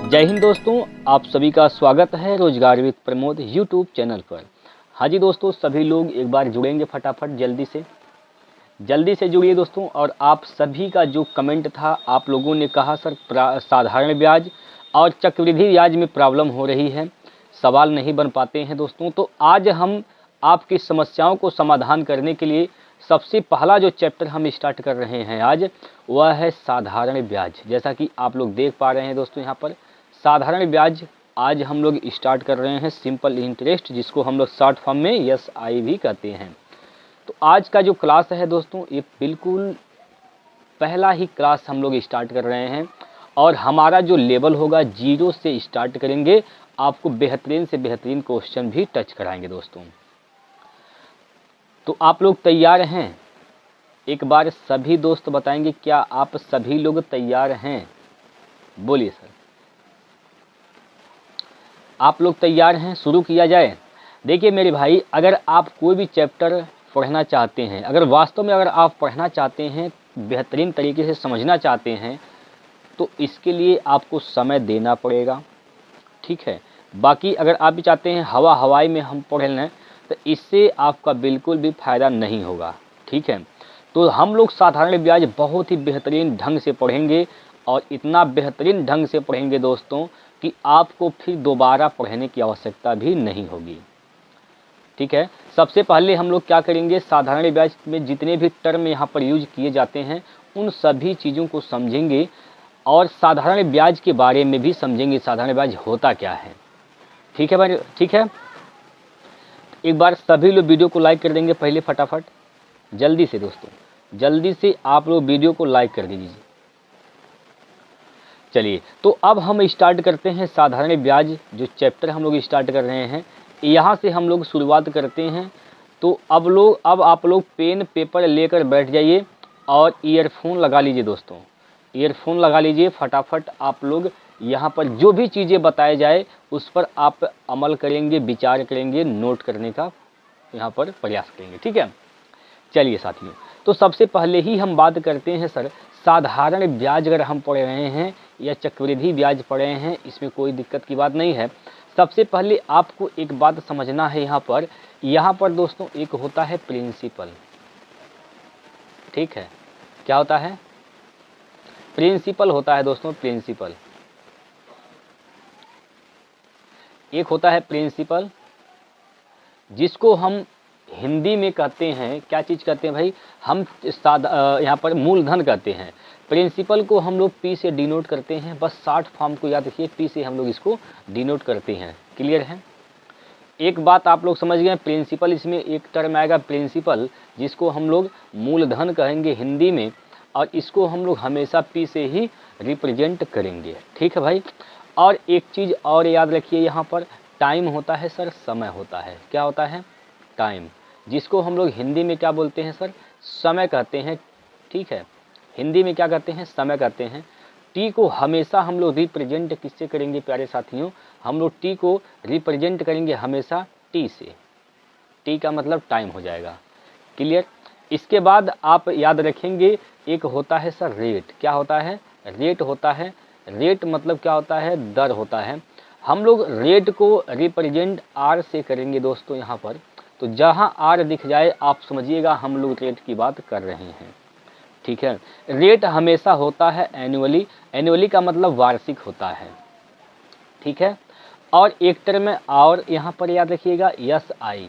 जय हिंद दोस्तों, आप सभी का स्वागत है रोजगार विद प्रमोद यूट्यूब चैनल पर। हाँ जी दोस्तों, सभी लोग एक बार जुड़ेंगे फटाफट जल्दी से जुड़िए दोस्तों। और आप सभी का जो कमेंट था, आप लोगों ने कहा सर साधारण ब्याज और चक्रवृद्धि ब्याज में प्रॉब्लम हो रही है, सवाल नहीं बन पाते हैं दोस्तों। तो आज हम आपकी समस्याओं को समाधान करने के लिए सबसे पहला जो चैप्टर हम स्टार्ट कर रहे हैं आज, वह है साधारण ब्याज। जैसा कि आप लोग देख पा रहे हैं दोस्तों, यहाँ पर साधारण ब्याज आज हम लोग स्टार्ट कर रहे हैं, सिंपल इंटरेस्ट, जिसको हम लोग शॉर्ट फॉर्म में SI भी कहते हैं। तो आज का जो क्लास है दोस्तों, ये बिल्कुल पहला ही क्लास हम लोग स्टार्ट कर रहे हैं और हमारा जो लेवल होगा 0 से स्टार्ट करेंगे। आपको बेहतरीन से बेहतरीन क्वेश्चन भी टच कराएंगे दोस्तों। तो आप लोग तैयार हैं? एक बार सभी दोस्त बताएंगे, क्या आप सभी लोग तैयार हैं? बोलिए सर, आप लोग तैयार हैं? शुरू किया जाए। देखिए मेरे भाई, अगर आप कोई भी चैप्टर पढ़ना चाहते हैं, अगर वास्तव में अगर आप पढ़ना चाहते हैं, बेहतरीन तरीके से समझना चाहते हैं, तो इसके लिए आपको समय देना पड़ेगा, ठीक है। बाकी अगर आप भी चाहते हैं हवाई में हम पढ़ लें, तो इससे आपका बिल्कुल भी फ़ायदा नहीं होगा, ठीक है। तो हम लोग साधारण ब्याज बहुत ही बेहतरीन ढंग से पढ़ेंगे और इतना बेहतरीन ढंग से पढ़ेंगे दोस्तों कि आपको फिर दोबारा पढ़ने की आवश्यकता भी नहीं होगी, ठीक है। सबसे पहले हम लोग क्या करेंगे, साधारण ब्याज में जितने भी टर्म यहाँ पर यूज किए जाते हैं उन सभी चीज़ों को समझेंगे और साधारण ब्याज के बारे में भी समझेंगे, साधारण ब्याज होता क्या है, ठीक है भाई, ठीक है। एक बार सभी लोग वीडियो को लाइक कर देंगे पहले फटाफट, जल्दी से दोस्तों, जल्दी से आप लोग वीडियो को लाइक कर दीजिए। चलिए, तो अब हम स्टार्ट करते हैं साधारण ब्याज, जो चैप्टर हम लोग स्टार्ट कर रहे हैं, यहाँ से हम लोग शुरुआत करते हैं। तो अब आप लोग पेन पेपर लेकर बैठ जाइए और ईयरफोन लगा लीजिए दोस्तों, ईयरफोन लगा लीजिए फटाफट। आप लोग यहाँ पर जो भी चीज़ें बताए जाए उस पर आप अमल करेंगे, विचार करेंगे, नोट करने का यहाँ पर प्रयास करेंगे, ठीक है। चलिए साथियों, तो सबसे पहले ही हम बात करते हैं सर, साधारण ब्याज अगर हम पढ़ रहे हैं या चक्रवृद्धि ब्याज पढ़ रहे हैं, इसमें कोई दिक्कत की बात नहीं है। सबसे पहले आपको एक बात समझना है, यहाँ पर दोस्तों एक होता है प्रिंसिपल, ठीक है। क्या होता है? प्रिंसिपल होता है दोस्तों, प्रिंसिपल एक होता है प्रिंसिपल, जिसको हम हिंदी में कहते हैं, क्या चीज़ कहते हैं भाई, हम यहाँ पर मूलधन कहते हैं। प्रिंसिपल को हम लोग P से डिनोट करते हैं, बस शॉर्ट फॉर्म को याद रखिए, P से हम लोग इसको डिनोट करते हैं। क्लियर है? एक बात आप लोग समझ गए, प्रिंसिपल इसमें एक टर्म आएगा प्रिंसिपल, जिसको हम लोग मूलधन कहेंगे हिंदी में, और इसको हम लोग हमेशा P से ही रिप्रेजेंट करेंगे, ठीक है भाई। और एक चीज़ और याद रखिए, यहाँ पर टाइम होता है सर, समय होता है। क्या होता है? टाइम, जिसको हम लोग हिंदी में क्या बोलते हैं सर? समय कहते हैं, ठीक है। हिंदी में क्या कहते हैं? समय कहते हैं। टी को हमेशा हम लोग रिप्रेजेंट किससे करेंगे प्यारे साथियों? हम लोग टी को रिप्रेजेंट करेंगे हमेशा टी से। टी का मतलब टाइम हो जाएगा। क्लियर? इसके बाद आप याद रखेंगे, एक होता है सर रेट। क्या होता है? रेट होता है। रेट मतलब क्या होता है? दर होता है। हम लोग रेट को रिप्रेजेंट आर से करेंगे दोस्तों यहाँ पर। तो जहाँ आर दिख जाए आप समझिएगा हम लोग रेट की बात कर रहे हैं, ठीक है। रेट हमेशा होता है एनुअली, एनुअली का मतलब वार्षिक होता है, ठीक है। और एक टर्म में और यहाँ पर याद रखिएगा SI।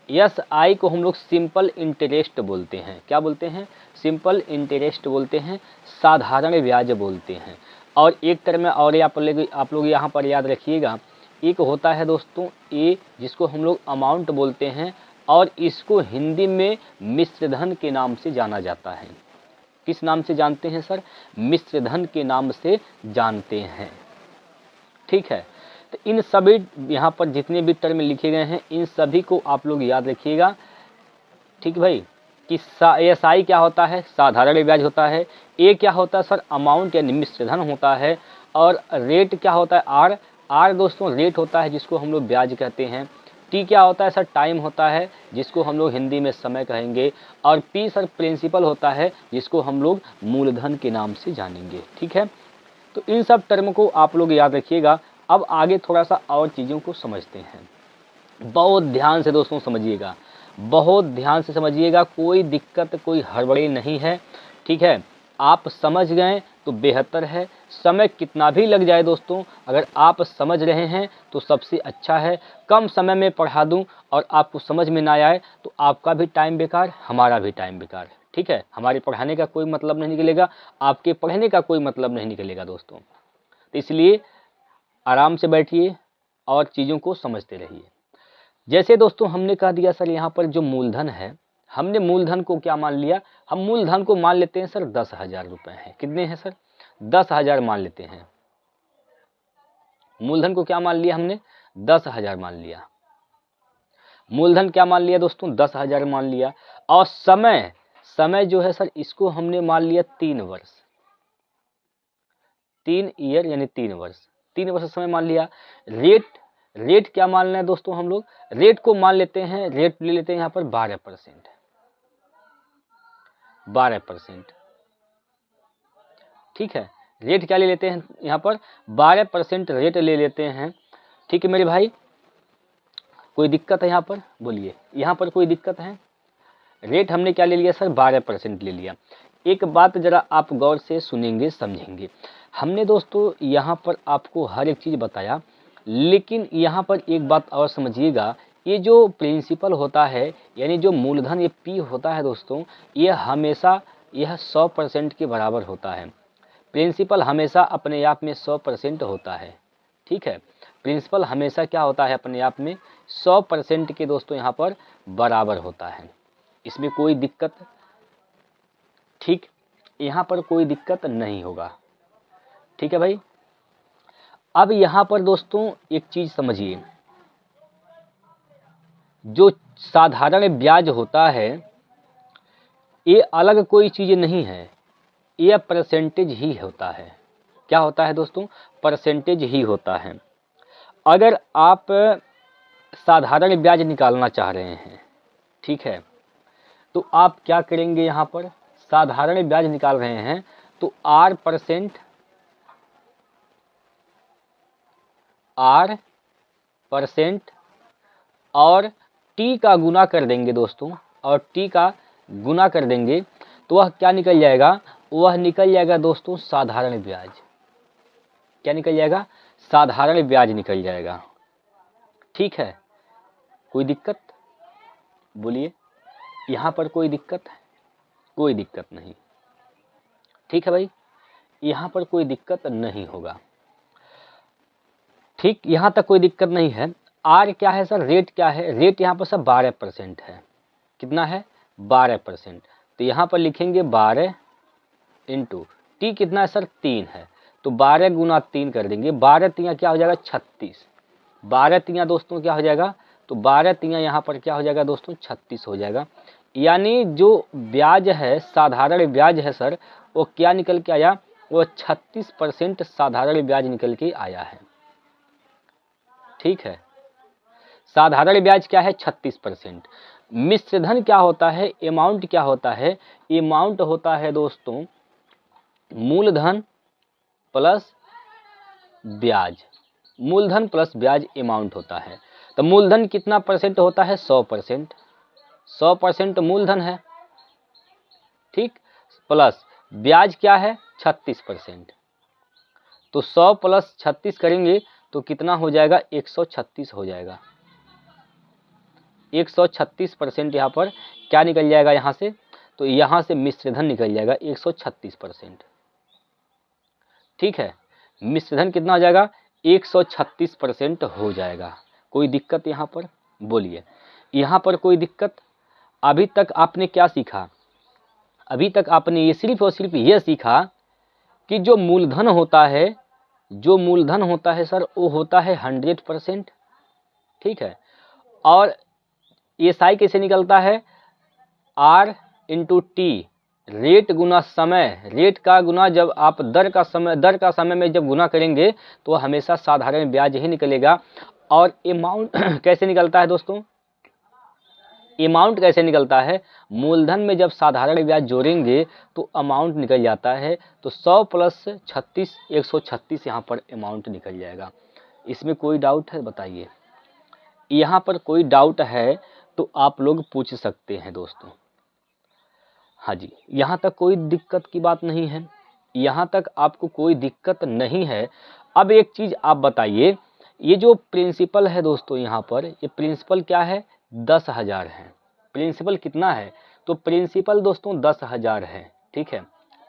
SI को हम लोग सिंपल इंटरेस्ट बोलते हैं। क्या बोलते हैं? सिंपल इंटरेस्ट बोलते हैं, साधारण ब्याज बोलते हैं। और एक टर्म में और आप लोग यहाँ पर याद रखिएगा, एक होता है दोस्तों A, जिसको हम लोग अमाउंट बोलते हैं, और इसको हिंदी में मिश्रधन के नाम से जाना जाता है। किस नाम से जानते हैं सर? मिश्रधन के नाम से जानते हैं, ठीक है। तो इन सभी यहाँ पर जितने भी टर्म लिखे गए हैं, इन सभी को आप लोग याद रखिएगा, ठीक भाई। कि SI क्या होता है? साधारण ब्याज होता है। A क्या होता है सर? अमाउंट यानी मिश्रधन होता है। और रेट क्या होता है? R दोस्तों रेट होता है, जिसको हम लोग ब्याज कहते हैं। T क्या होता है सर? टाइम होता है, जिसको हम लोग हिंदी में समय कहेंगे। और P सर प्रिंसिपल होता है, जिसको हम लोग मूलधन के नाम से जानेंगे, ठीक है। तो इन सब टर्म को आप लोग याद रखिएगा। अब आगे थोड़ा सा और चीज़ों को समझते हैं। बहुत ध्यान से दोस्तों समझिएगा, बहुत ध्यान से समझिएगा, कोई दिक्कत कोई हड़बड़ी नहीं है, ठीक है। आप समझ गए तो बेहतर है, समय कितना भी लग जाए दोस्तों, अगर आप समझ रहे हैं तो सबसे अच्छा है। कम समय में पढ़ा दूं और आपको समझ में ना आए तो आपका भी टाइम बेकार, हमारा भी टाइम बेकार, ठीक है। हमारे पढ़ाने का कोई मतलब नहीं निकलेगा, आपके पढ़ने का कोई मतलब नहीं निकलेगा दोस्तों। तो इसलिए आराम से बैठिए और चीज़ों को समझते रहिए। जैसे दोस्तों हमने कह दिया सर यहाँ पर जो मूलधन है, हमने मूलधन को क्या मान लिया, हम मूलधन को मान लेते हैं सर 10,000 रुपये हैं। कितने हैं सर? 10,000 मान लेते हैं। मूलधन को क्या मान लिया हमने? 10,000 मान लिया। मूलधन क्या मान लिया दोस्तों? 10,000 मान लिया। और समय, समय जो है सर इसको हमने मान लिया 3 वर्ष, 3 ईयर यानी 3 वर्ष, 3 वर्ष समय मान लिया। रेट, रेट क्या मान रहे हैं दोस्तों हम लोग? रेट को मान लेते हैं, रेट ले लेते हैं यहाँ पर 12%, 12%, ठीक है। रेट क्या ले लेते हैं यहाँ पर? 12% रेट ले लेते हैं, ठीक है मेरे भाई। कोई दिक्कत है यहाँ पर? बोलिए, यहाँ पर कोई दिक्कत है? रेट हमने क्या ले लिया सर? 12% ले लिया। एक बात जरा आप गौर से सुनेंगे समझेंगे। हमने दोस्तों यहाँ पर आपको हर एक चीज़ बताया, लेकिन यहाँ पर एक बात और समझिएगा, ये जो प्रिंसिपल होता है यानी जो मूलधन ये पी होता है दोस्तों, ये हमेशा यह 100% के बराबर होता है। प्रिंसिपल हमेशा अपने आप में 100% होता है, ठीक है। प्रिंसिपल हमेशा क्या होता है? अपने आप में 100% के दोस्तों यहाँ पर बराबर होता है, इसमें कोई दिक्कत, ठीक, यहाँ पर कोई दिक्कत नहीं होगा, ठीक है भाई। अब यहाँ पर दोस्तों एक चीज़ समझिए, जो साधारण ब्याज होता है ये अलग कोई चीज़ नहीं है, ये परसेंटेज ही होता है। क्या होता है दोस्तों? परसेंटेज ही होता है। अगर आप साधारण ब्याज निकालना चाह रहे हैं, ठीक है, तो आप क्या करेंगे? यहाँ पर साधारण ब्याज निकाल रहे हैं तो R% और T का गुना कर देंगे दोस्तों, और T का गुना कर देंगे तो वह क्या निकल जाएगा? वह निकल जाएगा दोस्तों साधारण ब्याज। क्या निकल जाएगा? साधारण ब्याज निकल जाएगा, ठीक है। कोई दिक्कत? बोलिए, यहाँ पर कोई दिक्कत है? कोई दिक्कत नहीं, ठीक है भाई, यहाँ पर कोई दिक्कत नहीं होगा, ठीक, यहाँ तक कोई दिक्कत नहीं है। आर क्या है सर? रेट क्या है? रेट यहाँ पर सर 12% है। कितना है? 12%। तो यहाँ पर लिखेंगे 12 इंटू टी कितना है सर? 3 है, तो 12 गुना 3 कर देंगे। 12 तिया क्या हो जाएगा? 36। 12 तिया दोस्तों क्या हो जाएगा? तो 12 तिया यहाँ पर क्या हो जाएगा दोस्तों? 36 हो जाएगा। यानी जो ब्याज है, साधारण ब्याज है सर, वो क्या निकल के आया? वो 36% साधारण ब्याज निकल के आया है, ठीक है। साधारण ब्याज क्या है? 36%। मिश्रधन क्या होता है? अमाउंट क्या होता है? अमाउंट होता है दोस्तों मूलधन प्लस ब्याज, मूलधन प्लस ब्याज अमाउंट होता है। तो मूलधन कितना परसेंट होता है? 100%। 100% मूलधन है, ठीक, प्लस ब्याज क्या है? 36%। तो 100 प्लस 36 करेंगे तो कितना हो जाएगा? 136 हो जाएगा। 136% यहाँ पर क्या निकल जाएगा यहाँ से? तो यहाँ से मिश्रधन निकल जाएगा 136%, ठीक है। मिश्रधन कितना हो जाएगा? 136% हो जाएगा। कोई दिक्कत यहाँ पर? बोलिए, यहाँ पर कोई दिक्कत? अभी तक आपने क्या सीखा? अभी तक आपने ये सिर्फ और सिर्फ ये सीखा कि जो मूलधन होता है, जो मूलधन होता है सर, वो होता है 100%, ठीक है। और ये साई कैसे निकलता है? R इंटू टी, रेट गुना समय, रेट का गुना जब आप दर का समय में जब गुना करेंगे तो हमेशा साधारण ब्याज ही निकलेगा। और अमाउंट कैसे निकलता है दोस्तों? अमाउंट कैसे निकलता है, मूलधन में जब साधारण ब्याज जोड़ेंगे तो अमाउंट निकल जाता है। तो 100 प्लस 36 136 यहाँ पर अमाउंट निकल जाएगा। इसमें कोई डाउट है बताइए, यहाँ पर कोई डाउट है तो आप लोग पूछ सकते हैं दोस्तों। हाँ जी, यहाँ तक कोई दिक्कत की बात नहीं है, यहाँ तक आपको कोई दिक्कत नहीं है। अब एक चीज़ आप बताइए, ये जो प्रिंसिपल है दोस्तों, यहाँ पर ये प्रिंसिपल क्या है, 10,000 है। प्रिंसिपल कितना है, तो प्रिंसिपल दोस्तों 10,000 है। ठीक है,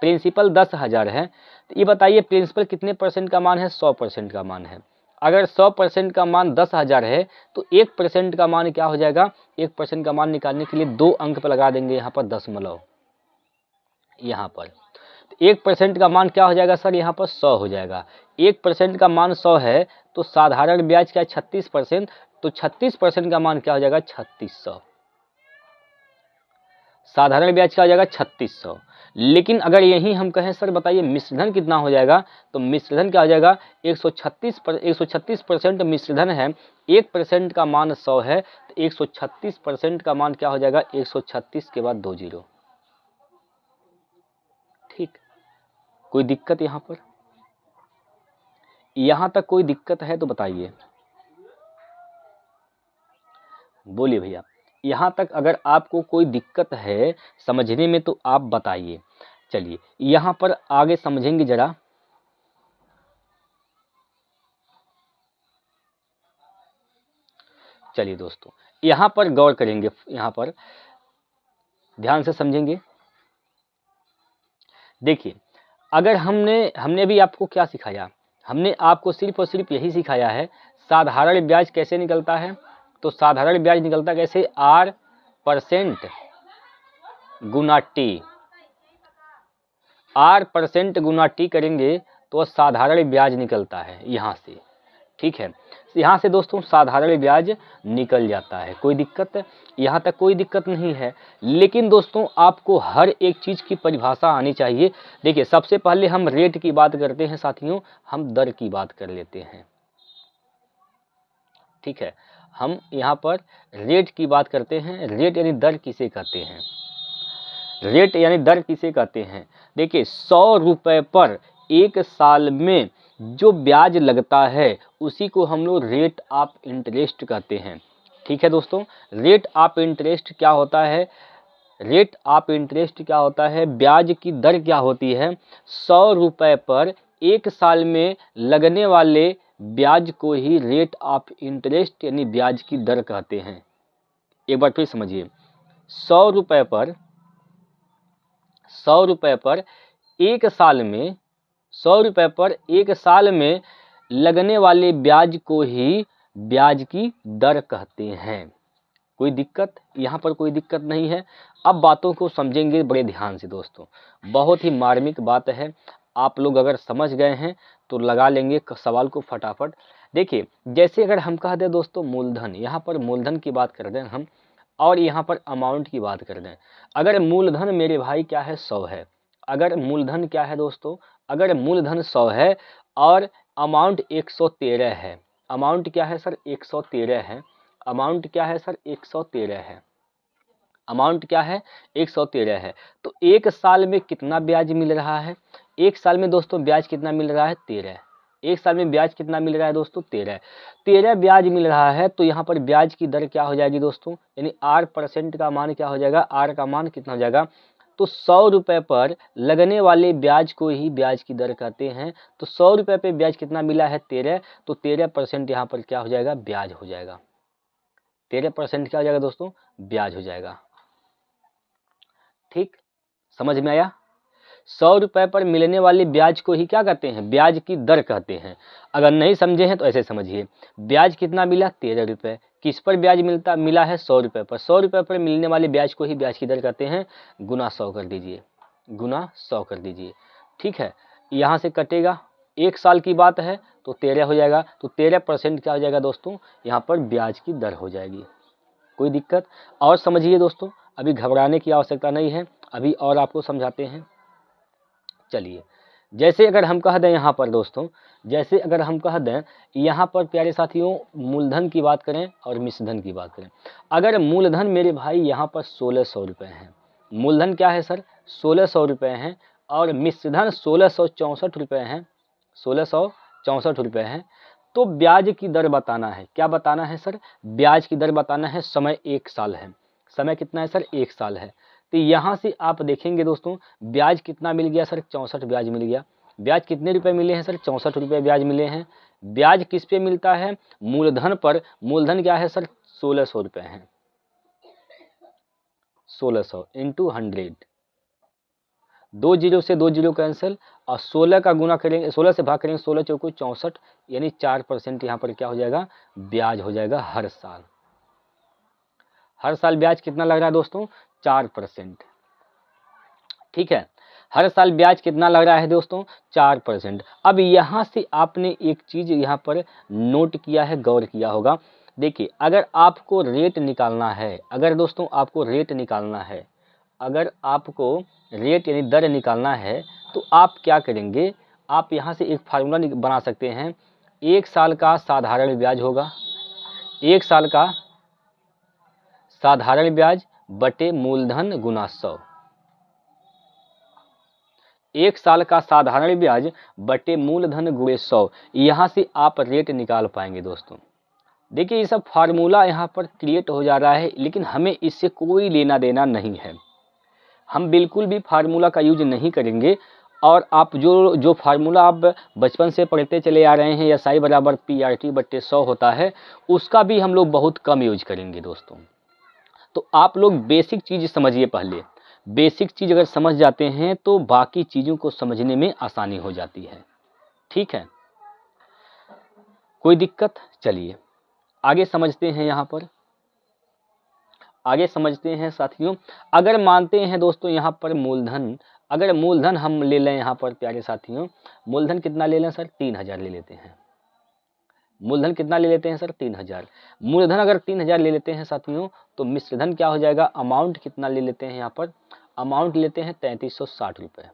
प्रिंसिपल 10,000 है। तो ये बताइए प्रिंसिपल कितने परसेंट का मान है, 100% का मान है। अगर 100% का मान 10,000 है तो 1% का मान क्या हो जाएगा, 1% का मान निकालने के लिए 2 अंक पर लगा देंगे यहाँ पर दशमलव, यहाँ पर 1% का मान क्या हो जाएगा सर, यहाँ पर 100 हो जाएगा। 1% का मान 100 है तो साधारण ब्याज क्या है 36%, तो 36% का मान क्या हो जाएगा 3600। साधारण ब्याज क्या हो जाएगा 3600। लेकिन अगर यही हम कहें सर बताइए मिश्रधन कितना हो जाएगा, तो मिश्रधन क्या हो जाएगा 136% मिश्रधन है। 1% का मान 100 है तो 136% का मान क्या हो जाएगा 136 के बाद 2 जीरो। ठीक, कोई दिक्कत यहाँ पर, यहाँ तक कोई दिक्कत है तो बताइए, बोलिए भैया। यहाँ तक अगर आपको कोई दिक्कत है समझने में तो आप बताइए। चलिए यहाँ पर आगे समझेंगे जरा। चलिए दोस्तों यहाँ पर गौर करेंगे, यहाँ पर ध्यान से समझेंगे। देखिए अगर हमने भी आपको क्या सिखाया, हमने आपको सिर्फ और सिर्फ यही सिखाया है साधारण ब्याज कैसे निकलता है। तो साधारण ब्याज निकलता कैसे, R% गुना T, R% गुना T करेंगे तो साधारण ब्याज निकलता है यहाँ से। ठीक है, यहाँ से दोस्तों साधारण ब्याज निकल जाता है। कोई दिक्कत, यहाँ तक कोई दिक्कत नहीं है। लेकिन दोस्तों आपको हर एक चीज़ की परिभाषा आनी चाहिए। देखिए सबसे पहले हम रेट की बात करते हैं साथियों, हम दर की बात कर लेते हैं। ठीक है, हम यहाँ पर रेट की बात करते हैं। रेट यानी दर किसे कहते हैं, रेट यानी दर किसे कहते हैं। देखिए 100 रुपये पर एक साल में जो ब्याज लगता है उसी को हम लोग रेट ऑफ इंटरेस्ट कहते हैं। ठीक है दोस्तों, रेट ऑफ इंटरेस्ट क्या होता है, रेट ऑफ इंटरेस्ट क्या होता है, ब्याज की दर क्या होती है। 100 रुपये पर एक साल में लगने वाले ब्याज को ही रेट ऑफ इंटरेस्ट यानी ब्याज की दर कहते हैं। एक बार फिर समझिए, 100 रुपये पर 100 रुपये पर एक साल में 100 रुपये पर एक साल में लगने वाले ब्याज को ही ब्याज की दर कहते हैं। कोई दिक्कत, यहाँ पर कोई दिक्कत नहीं है। अब बातों को समझेंगे बड़े ध्यान से दोस्तों, बहुत ही मार्मिक बात है। आप लोग अगर समझ गए हैं तो लगा लेंगे सवाल को फटाफट। देखिए जैसे अगर हम कह दें दोस्तों मूलधन, यहाँ पर मूलधन की बात कर दें हम, और यहाँ पर अमाउंट की बात कर दें। अगर मूलधन मेरे भाई क्या है 100 है, अगर मूलधन क्या है दोस्तों, अगर मूलधन 100 है और अमाउंट 113 है, अमाउंट क्या है सर 113 है, अमाउंट क्या है सर 113 है, अमाउंट क्या है 113 है। तो एक साल में कितना ब्याज मिल रहा है, एक साल में दोस्तों ब्याज कितना मिल रहा है 13। एक साल में ब्याज कितना मिल रहा है दोस्तों 13 ब्याज मिल रहा है। तो यहाँ पर ब्याज की दर क्या हो जाएगी दोस्तों, यानी R% का मान क्या हो जाएगा, R का मान कितना हो जाएगा। तो 100 रुपये पर लगने वाले ब्याज को ही ब्याज की दर कहते हैं। तो 100 रुपये पे ब्याज कितना मिला है 13, तो 13% यहाँ पर क्या हो जाएगा, ब्याज हो जाएगा। 13% क्या हो जाएगा दोस्तों, ब्याज हो जाएगा। ठीक, समझ में आया। 100 रुपये पर मिलने वाले ब्याज को ही क्या कहते हैं, ब्याज की दर कहते हैं। अगर नहीं समझे हैं तो ऐसे समझिए, ब्याज कितना मिला 13 रुपये, किस पर ब्याज मिला है 100 रुपये पर, 100 रुपये पर मिलने वाले ब्याज को ही ब्याज की दर कहते हैं। गुना 100 कर दीजिए, गुना 100 कर दीजिए। ठीक है, यहाँ से कटेगा, एक साल की बात है तो 13 हो जाएगा। तो 13% क्या हो जाएगा दोस्तों, यहाँ पर ब्याज की दर हो जाएगी। कोई दिक्कत, और समझिए दोस्तों, अभी घबराने की आवश्यकता नहीं है, अभी और आपको समझाते हैं। चलिए जैसे अगर हम कह दें यहाँ पर दोस्तों, जैसे अगर हम कह दें यहाँ पर प्यारे साथियों मूलधन की बात करें और मिश्रधन की बात करें। अगर मूलधन मेरे भाई यहाँ पर 1600 रुपये है, मूलधन क्या है सर 1600 रुपये हैं, और मिश्रधन 1664 रुपये हैं, 1664 रुपये हैं। तो ब्याज की दर बताना है, क्या बताना है सर, ब्याज की दर बताना है। समय 1 साल है, समय कितना है सर 1 साल है। तो यहाँ से आप देखेंगे दोस्तों ब्याज कितना मिल गया सर 64 ब्याज मिल गया। ब्याज कितने रुपए मिले हैं सर 64 रुपये ब्याज मिले हैं। ब्याज किस पे मिलता है, मूलधन पर। मूलधन क्या है सर 1600 रुपये है, 1600 इंटू 100, 2 जीरो से 2 जीरो कैंसिल, और 16 का गुना करेंगे, 16 से भाग करेंगे, 16 चौको 64, यानी 4% यहाँ पर क्या हो जाएगा, ब्याज हो जाएगा हर साल। हर साल ब्याज कितना लग रहा है दोस्तों 4%। ठीक है, हर साल ब्याज कितना लग रहा है दोस्तों 4%। अब यहाँ से आपने एक चीज यहाँ पर नोट किया है, गौर किया होगा। देखिए अगर आपको रेट निकालना है, अगर दोस्तों आपको रेट निकालना है, अगर आपको रेट यानी दर निकालना है, तो आप क्या करेंगे, आप यहाँ से एक फार्मूला बना सकते हैं। 1 साल का साधारण ब्याज होगा, 1 साल का साधारण ब्याज बटे मूलधन गुना 100, 1 साल का साधारण ब्याज बटे मूलधन गुणे 100। यहाँ से आप रेट निकाल पाएंगे दोस्तों। देखिए ये सब फार्मूला यहाँ पर क्रिएट हो जा रहा है, लेकिन हमें इससे कोई लेना देना नहीं है, हम बिल्कुल भी फार्मूला का यूज नहीं करेंगे। और आप जो फार्मूला आप बचपन से पढ़ते चले आ रहे हैं, या साई बराबर PRT बट्टे 100 होता है, उसका भी हम लोग बहुत कम यूज करेंगे दोस्तों। तो आप लोग बेसिक चीज़ समझिए पहले, बेसिक चीज़ अगर समझ जाते हैं तो बाकी चीज़ों को समझने में आसानी हो जाती है। ठीक है, कोई दिक्कत, चलिए आगे समझते हैं। यहाँ पर आगे समझते हैं साथियों। अगर मानते हैं दोस्तों यहाँ पर मूलधन, अगर मूलधन हम ले लें यहाँ पर प्यारे साथियों, मूलधन कितना ले लें सर 3000 ले लेते हैं। मूलधन कितना ले लेते हैं सर 3000। मूलधन अगर 3000 ले लेते हैं साथियों, तो मिश्रधन क्या हो जाएगा, अमाउंट कितना ले लेते हैं यहाँ पर, अमाउंट लेते हैं 3360 रुपये।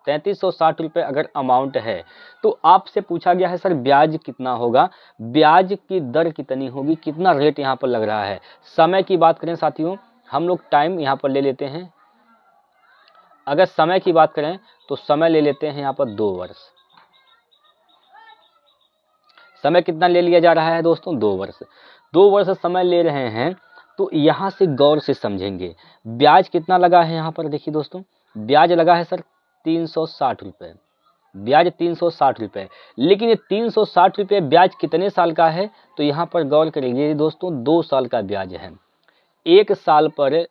3360 रुपये अगर अमाउंट है, तो आपसे पूछा गया है सर ब्याज कितना होगा, ब्याज की दर कितनी होगी, कितना रेट यहाँ पर लग रहा है। समय की बात करें साथियों, हम लोग टाइम यहाँ पर ले लेते हैं। अगर समय की बात करें तो समय ले लेते हैं यहाँ पर 2 वर्ष। समय कितना ले लिया जा रहा है दोस्तों 2 वर्ष। 2 वर्ष समय ले रहे हैं, तो यहाँ से गौर से समझेंगे ब्याज कितना लगा है। यहाँ पर देखिए दोस्तों ब्याज लगा है सर 360 रुपये, ब्याज 360 रुपये। लेकिन ये 360 रुपये ब्याज कितने साल का है, तो यहाँ पर गौर करेंगे दोस्तों 2 साल का ब्याज है। 1 साल पर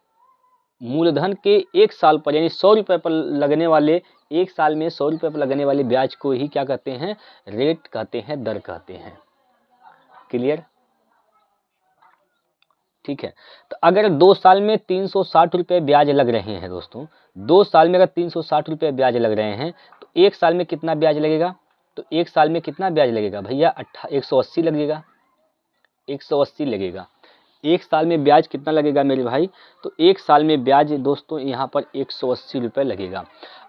मूलधन के 1 साल पर यानी 100 रुपये पर लगने वाले, 1 साल में 100 रुपये पर लगने वाले ब्याज को ही क्या कहते हैं, रेट कहते हैं, दर कहते हैं। क्लियर, ठीक है। तो अगर 2 साल में 360 रुपये ब्याज लग रहे हैं दोस्तों, 2 साल में अगर 360 रुपये ब्याज लग रहे हैं, तो 1 साल में कितना ब्याज लगेगा, तो 1 साल में कितना ब्याज लगेगा भैया 180 लगेगा, 180 लगेगा। 1 साल में ब्याज कितना लगेगा मेरे भाई, तो 1 साल में ब्याज दोस्तों यहाँ पर 180 रुपये लगेगा।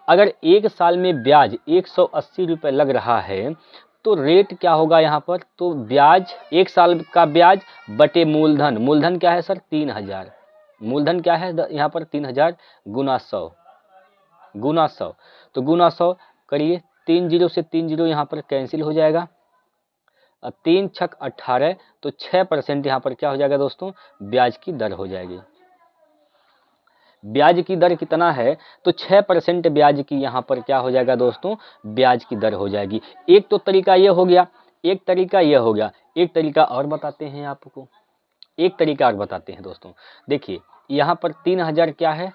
अगर 1 साल में ब्याज 180 रुपये लग रहा है, तो रेट क्या होगा यहाँ पर, तो ब्याज 1 साल का ब्याज बटे मूलधन, मूलधन क्या है सर 3000, मूलधन क्या है यहाँ पर 3000 गुना 100, गुना 100, तो गुना 100 करिए, 3 जीरो से 3 जीरो यहाँ पर कैंसिल हो जाएगा, 3 छक 18, तो 6% यहाँ पर क्या हो जाएगा दोस्तों, ब्याज की दर हो जाएगी। ब्याज की दर कितना है, तो 6% ब्याज की यहाँ पर क्या हो जाएगा दोस्तों, ब्याज की दर हो जाएगी। एक तो तरीका ये हो गया, एक तरीका ये हो गया, एक तरीका और बताते हैं आपको, एक तरीका और बताते हैं दोस्तों। देखिए यहाँ पर 3000 क्या है,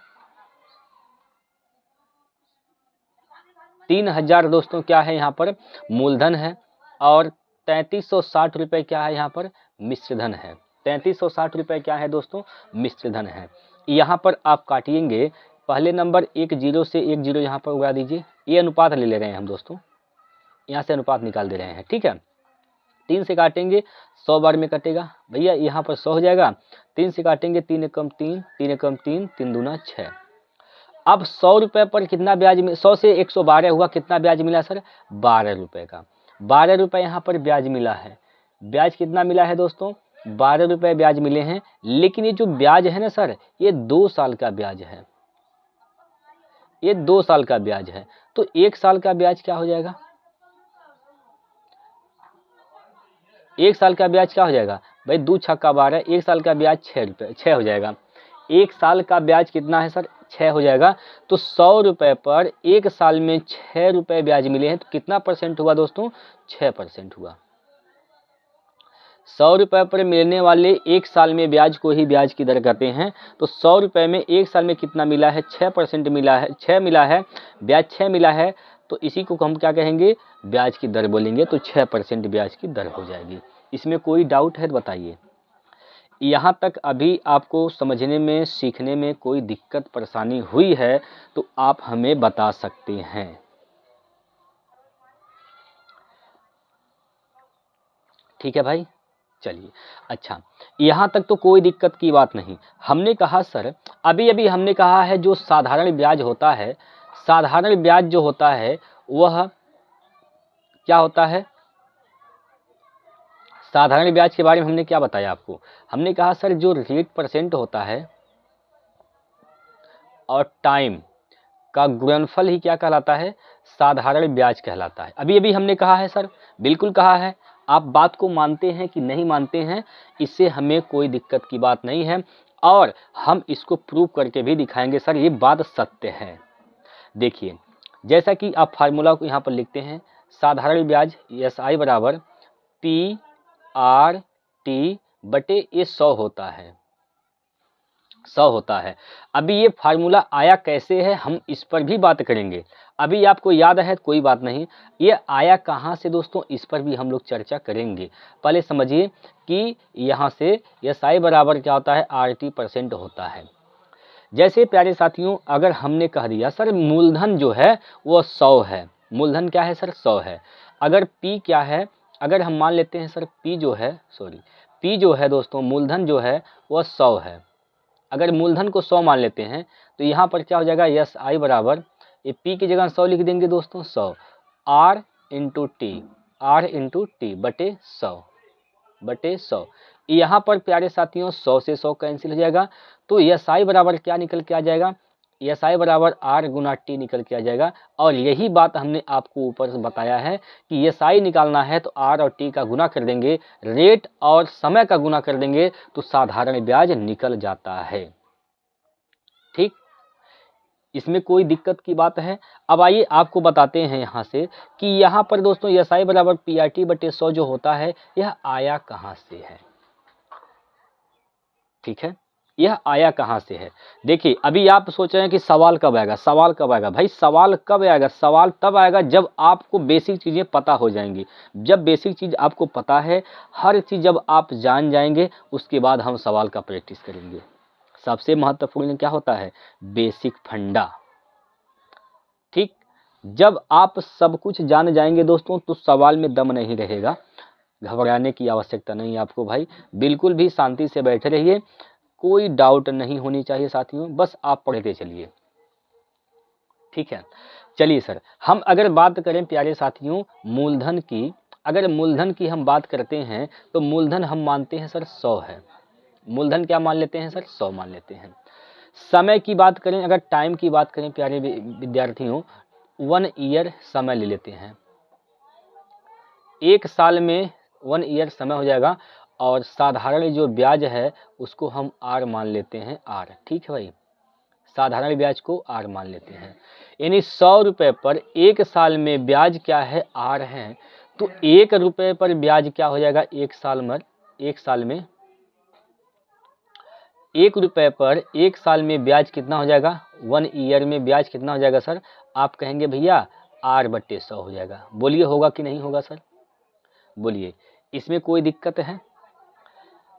3000 दोस्तों क्या है यहाँ पर मूलधन है, और 3360 रुपये क्या है यहाँ पर मिश्रधन है। 3360 रुपये क्या है दोस्तों, मिश्रधन है। यहाँ पर आप काटिएंगे, पहले नंबर 1 जीरो से 1 जीरो यहाँ पर उड़ा दीजिए, ये अनुपात ले रहे हैं हम दोस्तों, यहाँ से अनुपात निकाल दे रहे हैं। ठीक है, 3 से काटेंगे 100 बार में कटेगा भैया, यहाँ पर 100 हो जाएगा। 3 से काटेंगे 3 एकम 3, 3 एकम 3, 3 दूना 6। अब 100 रुपये पर कितना ब्याज, 100 से 112 हुआ, कितना ब्याज मिला सर? 12 रुपये का। 12 रुपये यहाँ पर ब्याज मिला है। ब्याज कितना मिला है दोस्तों? 12 रुपये ब्याज मिले हैं। लेकिन ये जो ब्याज है ना सर, ये 2 साल का ब्याज है, ये 2 साल का ब्याज है। तो 1 साल का ब्याज क्या हो जाएगा? 1 साल का ब्याज क्या हो जाएगा भाई? 2 छक्का 12, 1 साल का ब्याज 6 रुपये, 6 हो जाएगा। 1 साल का ब्याज कितना है सर? 6 हो जाएगा। तो 100 रुपये पर 1 साल में 6 रुपये ब्याज मिले हैं, तो कितना परसेंट हुआ दोस्तों? 6% हुआ। 100 रुपये पर मिलने वाले 1 साल में ब्याज को ही ब्याज की दर कहते हैं। तो 100 रुपये में 1 साल में कितना मिला है? 6% मिला है, 6 मिला है, ब्याज 6 मिला है। तो इसी को हम क्या कहेंगे? ब्याज की दर बोलेंगे। तो 6% ब्याज की दर हो जाएगी। इसमें कोई डाउट है तो बताइए। यहाँ तक अभी आपको समझने में, सीखने में कोई दिक्कत परेशानी हुई है तो आप हमें बता सकते हैं। ठीक है भाई, चलिए। अच्छा, यहाँ तक तो कोई दिक्कत की बात नहीं। हमने कहा सर, अभी अभी हमने कहा है जो साधारण ब्याज होता है, साधारण ब्याज जो होता है वह क्या होता है? साधारण ब्याज के बारे में हमने क्या बताया आपको? हमने कहा सर जो रेट परसेंट होता है और टाइम का गुणनफल ही क्या कहलाता है? साधारण ब्याज कहलाता है। अभी अभी हमने कहा है सर, बिल्कुल कहा है। आप बात को मानते हैं कि नहीं मानते हैं, इससे हमें कोई दिक्कत की बात नहीं है, और हम इसको प्रूव करके भी दिखाएंगे सर ये बात सत्य है। देखिए, जैसा कि आप फार्मूला को यहाँ पर लिखते हैं, साधारण ब्याज SI बराबर PRT बटे ये 100 होता है, 100 होता है। अभी ये फार्मूला आया कैसे है हम इस पर भी बात करेंगे। अभी आपको याद है कोई बात नहीं, ये आया कहाँ से दोस्तों, इस पर भी हम लोग चर्चा करेंगे। पहले समझिए कि यहाँ से SI बराबर क्या होता है? RT% होता है। जैसे प्यारे साथियों, अगर हमने कह दिया सर मूलधन जो है वो 100 है, मूलधन क्या है सर? 100 है। अगर P क्या है? अगर हम मान लेते हैं सर P जो है, P जो है दोस्तों, मूलधन जो है वह 100 है। अगर मूलधन को 100 मान लेते हैं तो यहाँ पर क्या हो जाएगा? SI बराबर, ये P की जगह 100 लिख देंगे दोस्तों, 100 R इंटू टी बटे 100। यहाँ पर प्यारे साथियों 100 से 100 कैंसिल हो जाएगा। तो SI बराबर क्या निकल के आ जाएगा? SI बराबर R गुना T निकल के आ जाएगा। और यही बात हमने आपको ऊपर से बताया है कि SI निकालना है तो R और T का गुना कर देंगे, रेट और समय का गुना कर देंगे तो साधारण ब्याज निकल जाता है। ठीक, इसमें कोई दिक्कत की बात है? अब आइए आपको बताते हैं यहाँ से कि यहाँ पर दोस्तों SI बराबर PRT बटे 100 जो होता है यह आया कहाँ से है? ठीक है, यह आया कहाँ से है? देखिए, अभी आप सोच रहे हैं कि सवाल कब आएगा, सवाल कब आएगा? भाई सवाल कब आएगा? सवाल तब आएगा जब आपको बेसिक चीज़ें पता हो जाएंगी। जब बेसिक चीज़ आपको पता है, हर चीज़ जब आप जान जाएंगे, उसके बाद हम सवाल का प्रैक्टिस करेंगे। सबसे महत्वपूर्ण क्या होता है? बेसिक फंडा। ठीक, जब आप सब कुछ जान जाएंगे दोस्तों तो सवाल में दम नहीं रहेगा। घबराने की आवश्यकता नहीं है आपको भाई, बिल्कुल भी शांति से बैठे रहिए, कोई डाउट नहीं होनी चाहिए साथियों, बस आप पढ़ते चलिए। ठीक है, चलिए सर, हम अगर बात करें प्यारे साथियों मूलधन की, अगर मूलधन की हम बात करते हैं तो मूलधन हम मानते हैं सर 100 है। मूलधन क्या मान लेते हैं सर? 100 मान लेते हैं। समय की बात करें, अगर टाइम की बात करें प्यारे विद्यार्थियों, 1 ईयर समय ले लेते हैं। 1 साल में 1 ईयर समय हो जाएगा। और साधारण जो ब्याज है उसको हम R मान लेते हैं, R। ठीक है भाई, साधारण ब्याज को R मान लेते हैं। यानी 100 रुपये पर 1 साल में ब्याज क्या है? R है। तो 1 रुपये पर ब्याज क्या हो जाएगा? 1 साल में 1 रुपये पर 1 साल में ब्याज कितना हो जाएगा? 1 ईयर में ब्याज कितना हो जाएगा सर? आप कहेंगे भैया R बटे 100 हो जाएगा। बोलिए होगा कि नहीं होगा सर? बोलिए, इसमें कोई दिक्कत है?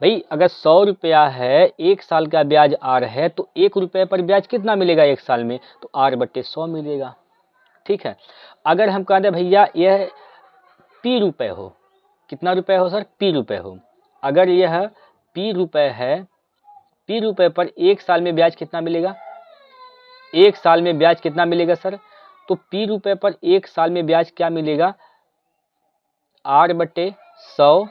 भाई अगर 100 रुपया है, 1 साल का ब्याज R है, तो 1 रुपये पर ब्याज कितना मिलेगा 1 साल में? तो R बटे 100 मिलेगा। ठीक है, अगर हम कह दें भैया यह P रुपये हो, कितना रुपये हो सर? P रुपये हो। अगर यह P रुपये है, P रुपये पर 1 साल में ब्याज कितना मिलेगा? एक साल में ब्याज कितना मिलेगा सर? तो p रुपए पर एक साल में ब्याज क्या मिलेगा? r/100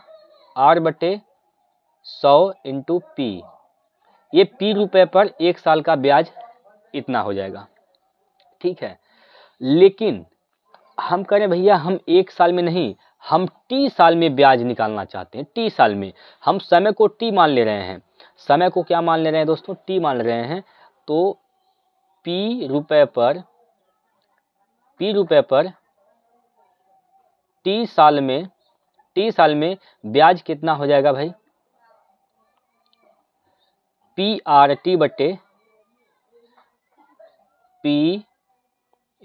r/100 into p। ये p रुपए पर एक साल का ब्याज इतना हो जाएगा, ठीक है। लेकिन हम करें भैया, हम एक साल में नहीं, हम t साल में ब्याज निकालना चाहते हैं। t साल में हम समय को t मान ले रहे हैं। समय को क्या मान ले रहे हैं दोस्तों? t मान ले रहे हैं। तो p रुपए पर t साल में ब्याज कितना हो जाएगा भाई? p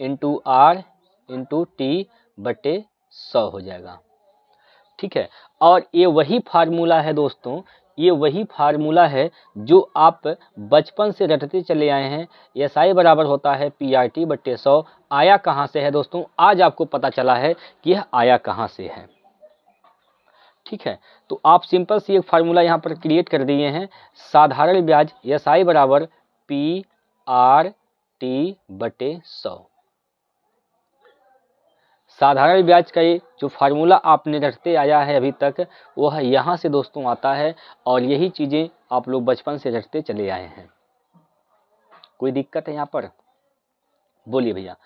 into r into t/100 हो जाएगा, ठीक है। और ये वही फार्मूला है दोस्तों, ये वही फार्मूला है जो आप बचपन से रटते चले आए हैं। SI बराबर होता है PRT/100। आया कहाँ से है दोस्तों? आज आपको पता चला है कि यह आया कहाँ से है, ठीक है। तो आप सिंपल सी एक फार्मूला यहाँ पर क्रिएट कर दिए हैं। साधारण ब्याज SI बराबर PRT/100। साधारण ब्याज का ये जो फार्मूला आपने रटते आया है अभी तक, वह यहाँ से दोस्तों आता है। और यही चीज़ें आप लोग बचपन से रटते चले आए हैं। कोई दिक्कत है यहाँ पर? बोलिए भैया,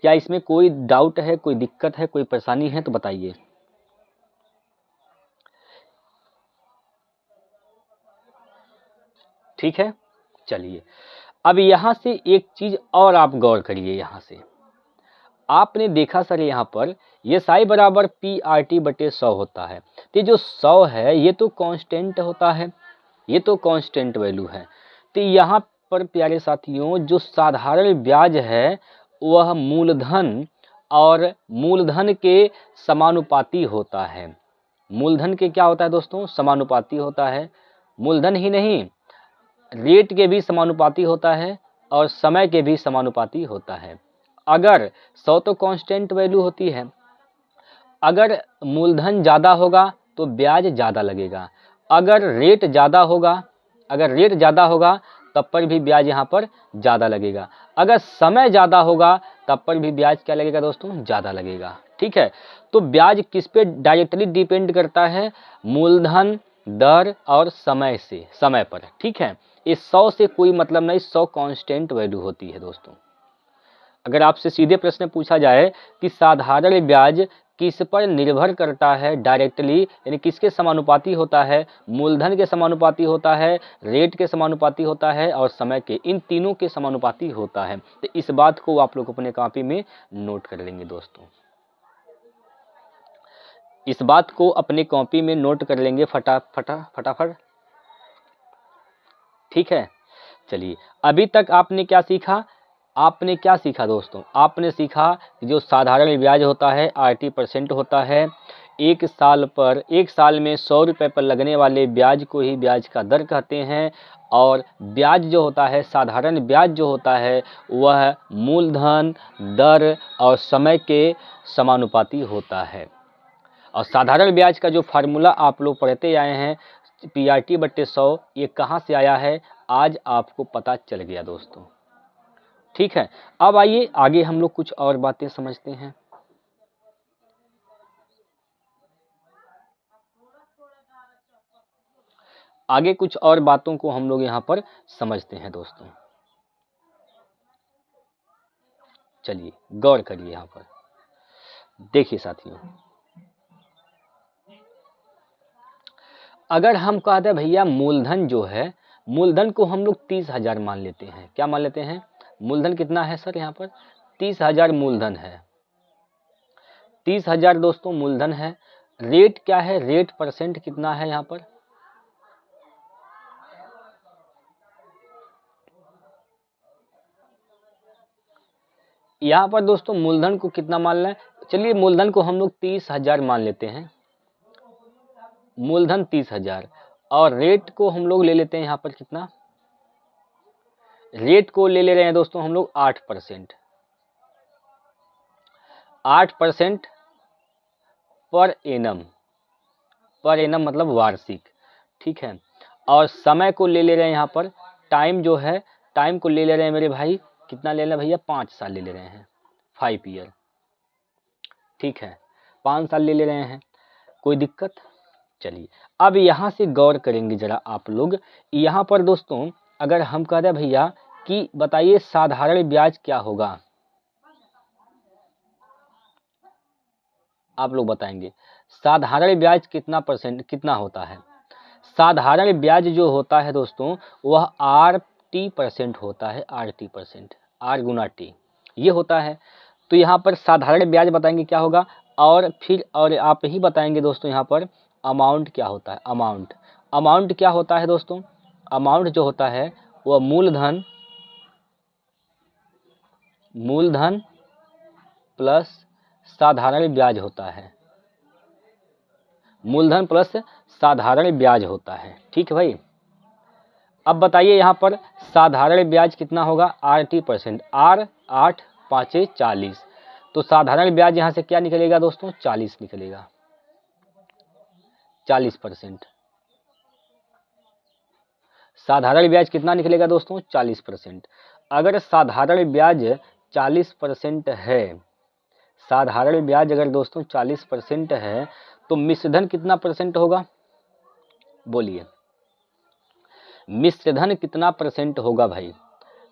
क्या इसमें कोई डाउट है, कोई दिक्कत है, कोई परेशानी है तो बताइए। ठीक है, चलिए अब यहाँ से एक चीज़ और आप गौर करिए। यहाँ से आपने देखा सर यहाँ पर ये SI बराबर PRT/100 होता है। तो जो 100 है ये तो कांस्टेंट होता है, ये तो कांस्टेंट वैल्यू है। तो यहाँ पर प्यारे साथियों जो साधारण ब्याज है वह मूलधन और मूलधन के समानुपाती होता है। मूलधन के क्या होता है दोस्तों? समानुपाती होता है। मूलधन ही नहीं, रेट के भी समानुपाती होता है और समय के भी समानुपाती होता है। अगर 100 तो कांस्टेंट वैल्यू होती है, अगर मूलधन ज़्यादा होगा तो ब्याज ज़्यादा लगेगा। अगर रेट ज़्यादा होगा तब पर भी ब्याज यहाँ पर ज़्यादा लगेगा। अगर समय ज़्यादा होगा तब पर भी ब्याज क्या लगेगा दोस्तों? ज़्यादा लगेगा, ठीक है। तो ब्याज किस पे डायरेक्टली डिपेंड करता है? मूलधन, दर और समय पर, ठीक है। इस 100 से कोई मतलब नहीं, 100 कांस्टेंट वैल्यू होती है दोस्तों। अगर आपसे सीधे प्रश्न पूछा जाए कि साधारण ब्याज किस पर निर्भर करता है डायरेक्टली, यानी किसके समानुपाती होता है? मूलधन के समानुपाती होता है, रेट के समानुपाती होता है और समय के, इन तीनों के समानुपाती होता है। तो इस बात को आप लोग अपने कॉपी में नोट कर लेंगे दोस्तों, इस बात को अपने कॉपी में नोट कर लेंगे फटाफट, ठीक है। चलिए अभी तक आपने क्या सीखा? दोस्तों? आपने सीखा कि जो साधारण ब्याज होता है RT% होता है। एक साल में 100 रुपये पर लगने वाले ब्याज को ही ब्याज का दर कहते हैं। और ब्याज जो होता है, साधारण ब्याज जो होता है वह मूलधन, दर और समय के समानुपाती होता है। और साधारण ब्याज का जो फार्मूला आप लोग पढ़ते आए हैं PRT/100, ये कहाँ से आया है आज आपको पता चल गया दोस्तों, ठीक है। अब आइए आगे हम लोग कुछ और बातें समझते हैं। आगे कुछ और बातों को हम लोग यहाँ पर समझते हैं दोस्तों। चलिए गौर करिए यहाँ पर, देखिए साथियों, अगर हम कहते हैं भैया मूलधन जो है, मूलधन को हम लोग 30,000 मान लेते हैं। क्या मान लेते हैं? मूलधन कितना है सर? यहाँ पर 30,000 मूलधन है। 30,000 दोस्तों मूलधन है। रेट क्या है? रेट परसेंट कितना है यहाँ पर? यहाँ पर दोस्तों मूलधन को कितना मान लें? चलिए मूलधन को हम लोग 30,000 मान लेते हैं। मूलधन 30,000 और रेट को हम लोग ले लेते हैं यहाँ पर कितना? रेट को ले रहे हैं दोस्तों हम लोग 8%। 8% पर एनम मतलब वार्षिक, ठीक है। और समय को ले रहे हैं यहाँ पर, टाइम जो है, टाइम को ले रहे हैं मेरे भाई कितना ले रहे हैं भैया, 5 साल ले रहे हैं, 5 ईयर, ठीक है, 5 साल ले रहे हैं, कोई दिक्कत। चलिए अब यहाँ से गौर करेंगे जरा आप लोग, यहाँ पर दोस्तों अगर हम कह रहे हैं भैया कि बताइए साधारण ब्याज क्या होगा, आप लोग बताएंगे साधारण ब्याज कितना परसेंट कितना होता है। साधारण ब्याज जो होता है दोस्तों वह RT% होता है, RT%, R गुना T ये होता है। तो यहाँ पर साधारण ब्याज बताएंगे क्या होगा, और फिर और आप ही बताएंगे दोस्तों यहाँ पर अमाउंट क्या होता है। अमाउंट क्या होता है दोस्तों, अमाउंट जो होता है वह मूलधन प्लस साधारण ब्याज होता है, मूलधन प्लस साधारण ब्याज होता है, ठीक है भाई। अब बताइए यहाँ पर साधारण ब्याज कितना होगा, RT%, R 8 5 40, तो साधारण ब्याज यहाँ से क्या निकलेगा दोस्तों, 40 निकलेगा, 40%। साधारण ब्याज कितना निकलेगा दोस्तों, 40%। अगर साधारण ब्याज 40% है, साधारण ब्याज अगर दोस्तों 40% है तो मिश्रधन कितना परसेंट होगा, बोलिए मिश्रधन कितना परसेंट होगा भाई,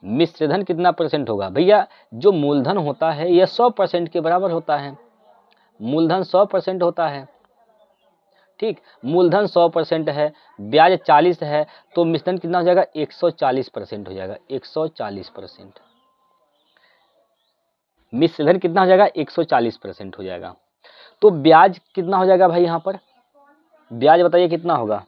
मिश्रधन कितना परसेंट होगा भैया। जो मूलधन होता है यह 100% के बराबर होता है, मूलधन 100% होता है, ठीक, मूलधन 100% है, ब्याज 40 है, तो मिश्रधन कितना हो जाएगा, 140% हो जाएगा, 140%। मिश्रधन कितना हो जाएगा, 140% हो जाएगा। तो ब्याज कितना हो जाएगा भाई, यहाँ पर ब्याज बताइए कितना होगा,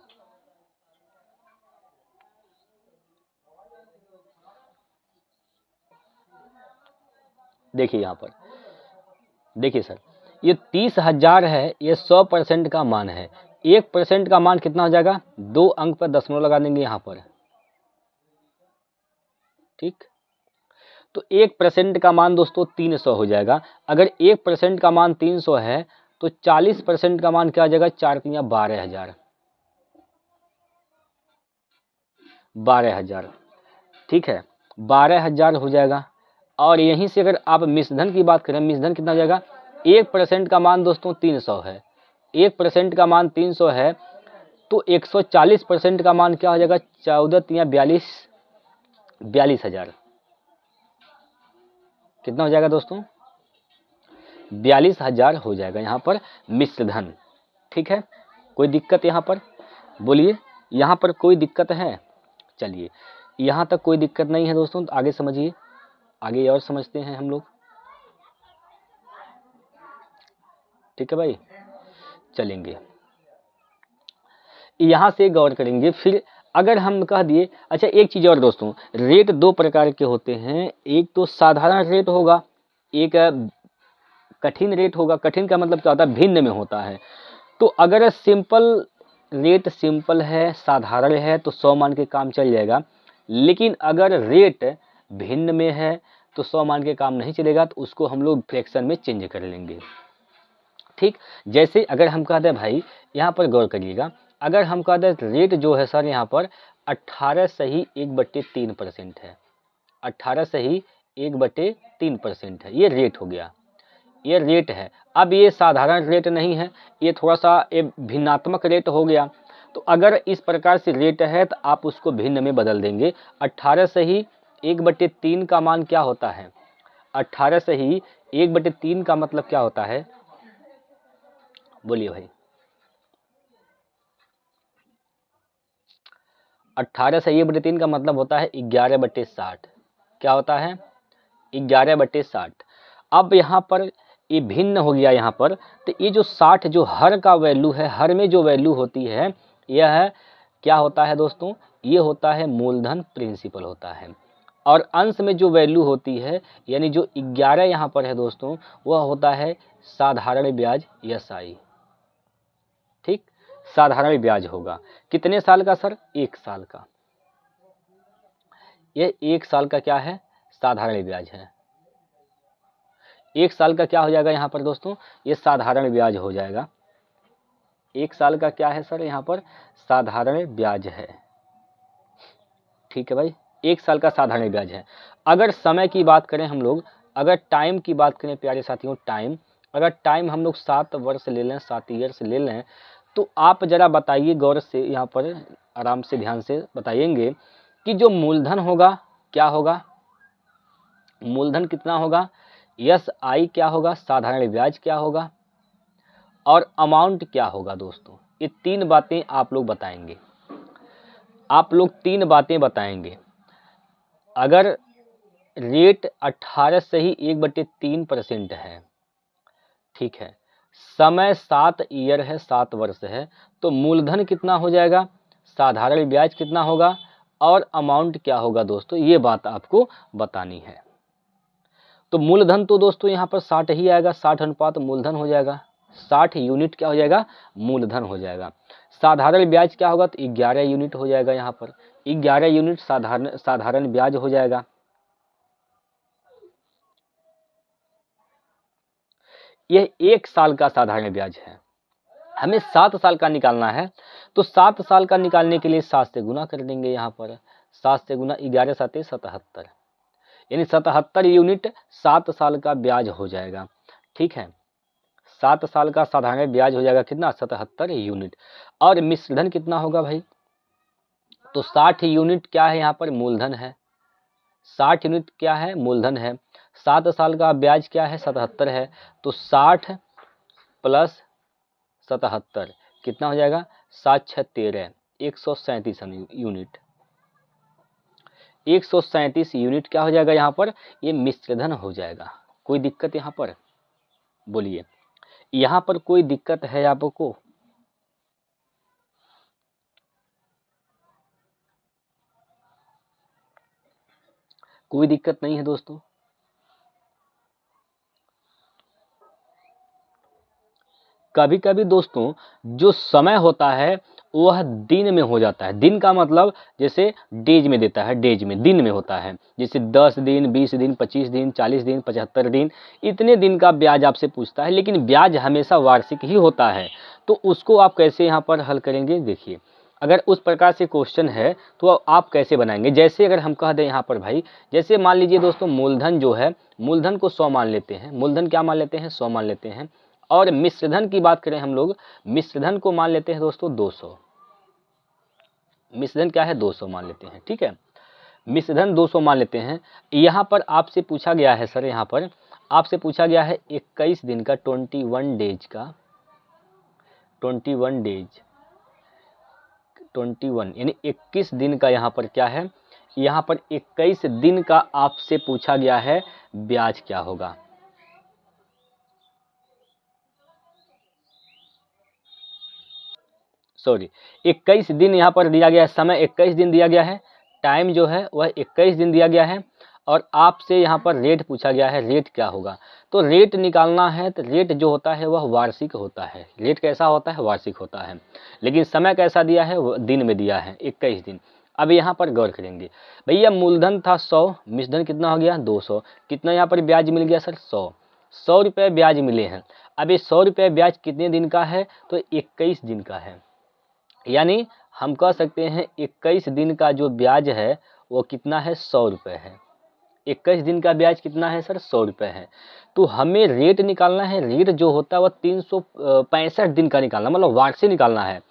देखिए यहाँ पर देखिए सर, ये 30,000 है, ये 100% का मान है, 1% का मान कितना हो जाएगा, 2 अंक पर दशमलव लगा देंगे यहाँ पर, ठीक। तो 1% का मान दोस्तों 300 हो जाएगा। अगर 1% का मान 300 है तो 40% का मान क्या हो जाएगा, 4 तिया 12,000, 12,000, ठीक है, 12,000 हो जाएगा। और यहीं से अगर आप मिश्रधन की बात करें, मिश्रधन कितना हो जाएगा, 1% का मान दोस्तों 300 है, 1% का मान 300 है, तो 140% का मान क्या हो जाएगा, 14 तिया 42, 42,000, कितना हो जाएगा दोस्तों, 42,000 हो जाएगा यहाँ पर मिश्रधन, ठीक है। कोई दिक्कत यहाँ पर, बोलिए यहाँ पर कोई दिक्कत है। चलिए यहाँ तक कोई दिक्कत नहीं है दोस्तों, तो आगे समझिए, आगे और समझते हैं हम लोग, ठीक है भाई। चलेंगे यहाँ से गौर करेंगे। फिर अगर हम कह दिए, अच्छा एक चीज़ और दोस्तों, रेट 2 प्रकार के होते हैं, एक तो साधारण रेट होगा, एक कठिन रेट होगा। कठिन का मतलब क्या होता है, भिन्न में होता है। तो अगर सिंपल रेट सिंपल है, साधारण है, तो 100 मान के काम चल जाएगा। लेकिन अगर रेट भिन्न में है तो 100 मान के काम नहीं चलेगा, तो उसको हम लोग फ्रैक्शन में चेंज कर लेंगे, ठीक। जैसे अगर हम कहते हैं भाई, यहाँ पर गौर करिएगा, अगर हम कहते हैं रेट जो है सर यहाँ पर 18 सही 1/3% है, 18 सही 1/3% है, ये रेट हो गया, ये रेट है। अब ये साधारण रेट नहीं है, ये थोड़ा सा ये भिन्नात्मक रेट हो गया। तो अगर इस प्रकार से रेट है तो आप उसको भिन्न में बदल देंगे। 18 सही 1/3 का मान क्या होता है, 18 सही 1/3 का मतलब क्या होता है, बोलिए भाई। 18 सही 1/3 का मतलब होता है 11/60, क्या होता है, 11/60। अब यहाँ पर ये भिन्न हो गया यहाँ पर, तो ये जो 60 जो हर का वैल्यू है, हर में जो वैल्यू होती है, यह क्या होता है दोस्तों, ये होता है मूलधन प्रिंसिपल होता है। और अंश में जो वैल्यू होती है, यानी जो 11 यहाँ पर है दोस्तों, वह होता है साधारण ब्याज SI, ठीक। साधारण ब्याज होगा कितने साल का सर, 1 साल का, ये 1 साल का क्या है, साधारण ब्याज है। 1 साल का क्या हो जाएगा यहाँ पर दोस्तों, ये साधारण ब्याज हो जाएगा। 1 साल का क्या है सर यहाँ पर, साधारण ब्याज है, ठीक है भाई। 1 साल का साधारण ब्याज है। अगर समय की बात करें हम लोग, अगर टाइम की बात करें प्यारे साथियों, टाइम, अगर टाइम हम लोग 7 वर्ष ले लें, 7 ईयर्स ले लें, तो आप जरा बताइए गौर से, यहाँ पर आराम से ध्यान से बताइएंगे कि जो मूलधन होगा क्या होगा, मूलधन कितना होगा, यस आई क्या होगा, साधारण ब्याज क्या होगा और अमाउंट क्या होगा। दोस्तों ये 3 बातें आप लोग बताएंगे, आप लोग 3 बातें बताएंगे। अगर रेट 18 से ही 1/3% है, ठीक है, समय 7 ईयर है, 7 वर्ष है, तो मूलधन कितना हो जाएगा, साधारण ब्याज कितना होगा और अमाउंट क्या होगा। दोस्तों ये बात आपको बतानी है। तो मूलधन तो दोस्तों यहाँ पर 60 ही आएगा, 60 अनुपात मूलधन हो जाएगा, 60 यूनिट क्या हो जाएगा, मूलधन हो जाएगा। साधारण ब्याज क्या होगा, तो 11 यूनिट हो जाएगा, यहाँ पर 11 यूनिट साधारण ब्याज हो जाएगा। यह 1 साल का साधारण ब्याज है, हमें 7 साल का निकालना है, तो 7 साल का निकालने के लिए 7 से गुना कर देंगे। यहाँ पर 7 से गुना, 11 7 77, यानी 77 यूनिट 7 साल का ब्याज हो जाएगा। ठीक है, 7 साल का साधारण ब्याज हो जाएगा कितना, 77 यूनिट। और मिश्रधन कितना होगा भाई, तो 60 यूनिट क्या है, यहाँ पर मूलधन है, 60 यूनिट क्या है, मूलधन है। 7 साल का ब्याज क्या है, 77 है, तो 60 प्लस 77 कितना हो जाएगा, 7 6 13, 137 यूनिट, 137 यूनिट क्या हो जाएगा यहाँ पर, ये मिश्रधन हो जाएगा। कोई दिक्कत यहाँ पर, बोलिए, यहाँ पर कोई दिक्कत है आपको? कोई दिक्कत नहीं है दोस्तों? कभी कभी दोस्तों जो समय होता है वह दिन में हो जाता है। दिन का मतलब जैसे डेज में देता है, डेज में, दिन में होता है, जैसे 10 दिन, 20 दिन, 25 दिन, 40 दिन, 75 दिन, इतने दिन का ब्याज आपसे पूछता है, लेकिन ब्याज हमेशा वार्षिक ही होता है। तो उसको आप कैसे यहाँ पर हल करेंगे, देखिए, अगर उस प्रकार से क्वेश्चन है तो आप कैसे बनाएंगे। जैसे अगर हम कह दें यहाँ पर भाई, जैसे मान लीजिए दोस्तों मूलधन जो है, मूलधन को 100 मान लेते हैं, मूलधन क्या मान लेते हैं, 100 मान लेते हैं। और मिश्रधन की बात करें हम लोग, मिश्रधन को मान लेते हैं दोस्तों 200, मिश्रधन क्या है, 200 मान लेते हैं। ठीक है, मिश्रधन 200 मान लेते हैं। यहाँ पर आपसे पूछा गया है सर, यहाँ पर आपसे पूछा गया है 21 दिन का, 21 डेज का, 21 डेज, 21 यानी 21 दिन का। यहाँ पर क्या है, यहाँ पर 21 दिन का आपसे पूछा गया है, ब्याज क्या होगा। सॉरी, 21 दिन यहाँ पर दिया गया है, समय 21 दिन दिया गया है, टाइम जो है वह 21 दिन दिया गया है, और आपसे यहाँ पर रेट पूछा गया है, रेट क्या होगा। तो रेट निकालना है, तो रेट जो होता है वह वार्षिक होता है। रेट कैसा होता है, वार्षिक होता है, लेकिन समय कैसा दिया है, वो दिन में दिया है, 21 दिन। अब यहाँ पर गौर करेंगे, भैया मूलधन था 100, मिश्रधन कितना हो गया 200, कितना यहाँ पर ब्याज मिल गया सर, 100 रुपये ब्याज मिले हैं। अब ये 100 रुपये ब्याज कितने दिन का है, तो 21 दिन का है, यानी हम कह सकते हैं 21 दिन का जो ब्याज है वो कितना है, 100 रुपये है। 21 दिन का ब्याज कितना है सर, 100 रुपये है। तो हमें रेट निकालना है, रेट जो होता है वह 365 दिन का निकालना, मतलब वार्षिक निकालना है।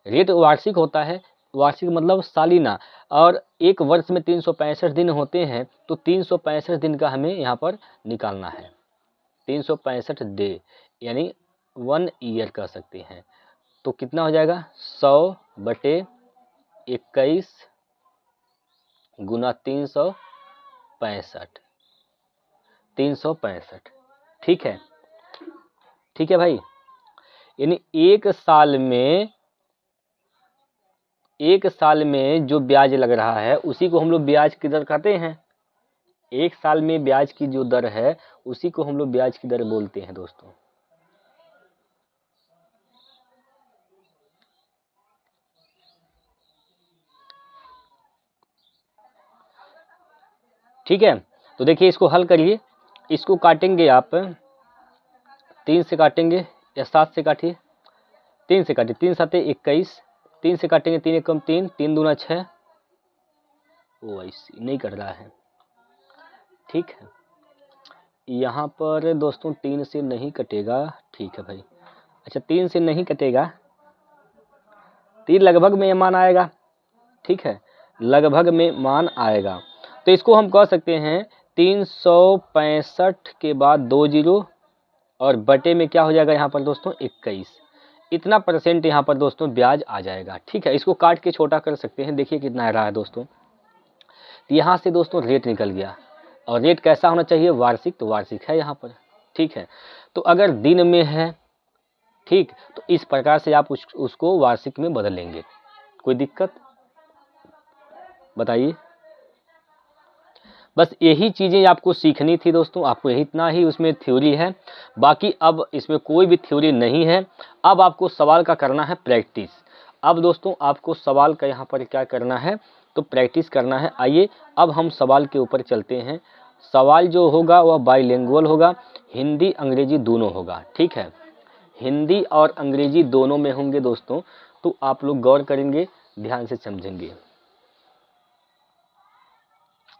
रेट वार्षिक होता है, वार्षिक मतलब सालाना, और एक वर्ष में 365 दिन होते हैं, तो 365 दिन का हमें यहाँ पर निकालना है, 365 डे, यानी 1 ईयर कह सकते हैं। तो कितना हो जाएगा, 100/21 गुना 365, 365। ठीक है, ठीक है भाई, यानी एक साल में जो ब्याज लग रहा है उसी को हम लोग ब्याज की दर कहते हैं। एक साल में ब्याज की जो दर है उसी को हम लोग ब्याज की दर बोलते हैं दोस्तों। ठीक है, तो देखिए इसको हल करिए, इसको काटेंगे आप, 3 से काटेंगे या 7 से काटिए, 3 से काटिए, 3 7 21, 3 से काटेंगे, 3 1 कम 3, 3 दूना 6, OIC नहीं कर रहा है, ठीक है। यहाँ पर दोस्तों 3 से नहीं कटेगा, ठीक है भाई। अच्छा 3 से नहीं कटेगा, 3 लगभग में मान आएगा, ठीक है, लगभग में मान आएगा। तो इसको हम कह सकते हैं 365 के बाद 2 जीरो और बटे में क्या हो जाएगा यहाँ पर दोस्तों 21, इतना परसेंट यहाँ पर दोस्तों ब्याज आ जाएगा, ठीक है। इसको काट के छोटा कर सकते हैं, देखिए कितना आ रहा है दोस्तों। तो यहाँ से दोस्तों रेट निकल गया, और रेट कैसा होना चाहिए, वार्षिक, तो वार्षिक है यहाँ पर, ठीक है। तो अगर दिन में है, ठीक, तो इस प्रकार से आप उसको वार्षिक में बदल लेंगे। कोई दिक्कत बताइए। बस यही चीज़ें आपको सीखनी थी दोस्तों, आपको यही इतना ही उसमें थ्योरी है, बाकी अब इसमें कोई भी थ्योरी नहीं है। अब आपको सवाल का करना है प्रैक्टिस। अब दोस्तों आपको सवाल का यहाँ पर क्या करना है, तो प्रैक्टिस करना है। आइए अब हम सवाल के ऊपर चलते हैं। सवाल जो होगा वह बाइलिंगुअल होगा, हिंदी अंग्रेजी दोनों होगा, ठीक है। हिंदी और अंग्रेजी दोनों में होंगे दोस्तों, तो आप लोग गौर करेंगे, ध्यान से समझेंगे।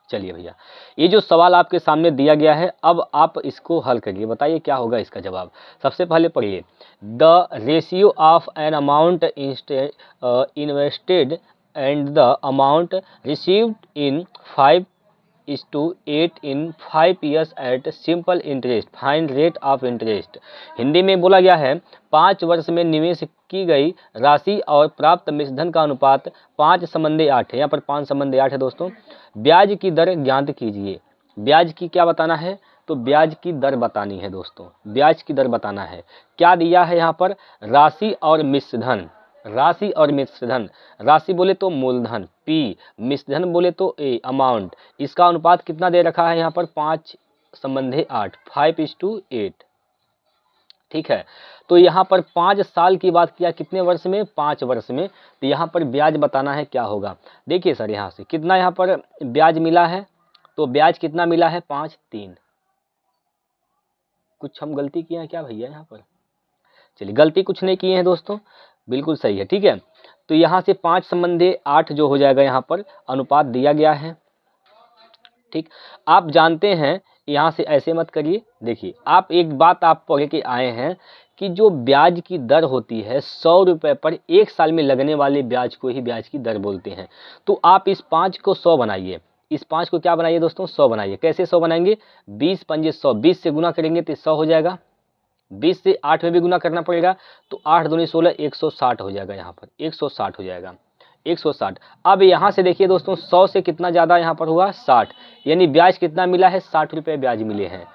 चलिए भैया, ये जो सवाल आपके सामने दिया गया है, अब आप इसको हल करिए, बताइए क्या होगा इसका जवाब। सबसे पहले पढ़िए, the ratio of an amount invested and the amount received in 5:8 in 5 years at simple interest, find rate of interest. Hindi में बोला गया है 5 वर्ष में निवेश की गई राशि और प्राप्त मिश्रधन का अनुपात 5:8 है। यहाँ पर 5:8 है दोस्तों। ब्याज की दर ज्ञात कीजिए। ब्याज की क्या बताना है, तो ब्याज की दर बतानी है दोस्तों, ब्याज की दर बताना है। क्या दिया है यहाँ पर, राशि और मिश्रधन, राशि और मिश्रधन। राशि बोले तो मूलधन P, मिश्रधन बोले तो A, अमाउंट। इसका अनुपात कितना दे रखा है यहाँ पर 5:8, 5:8, ठीक है। तो यहाँ पर 5 साल की बात किया, कितने वर्ष में, 5 वर्ष में। तो यहाँ पर ब्याज बताना है क्या होगा। देखिए सर यहाँ से कितना यहाँ पर ब्याज मिला है, तो ब्याज कितना मिला है 5.3। कुछ हम गलती किए हैं क्या भैया यहाँ पर, चलिए गलती कुछ नहीं किए हैं दोस्तों, बिल्कुल सही है, ठीक है। तो यहाँ से 5:8 जो हो जाएगा यहाँ पर अनुपात दिया गया है, ठीक। आप जानते हैं, यहाँ से ऐसे मत करिए। देखिए आप एक बात आप पढ़ के आए हैं कि जो ब्याज की दर होती है 100 रुपये पर 1 साल में लगने वाले ब्याज को ही ब्याज की दर बोलते हैं। तो आप इस 5 को 100 बनाइए, इस 5 को क्या बनाइए दोस्तों, 100 बनाइए। कैसे 100 बनाएंगे, 20 पंजे 100, 20 से गुना करेंगे तो 100 हो जाएगा। 20 से 8 में भी गुना करना पड़ेगा, तो 8 दूनी 16, 160 हो जाएगा। यहाँ पर 160 हो जाएगा, 160। अब यहाँ से देखिए दोस्तों 100 से कितना ज़्यादा यहाँ पर हुआ 60, यानी ब्याज कितना मिला है, 60 रुपये ब्याज मिले हैं।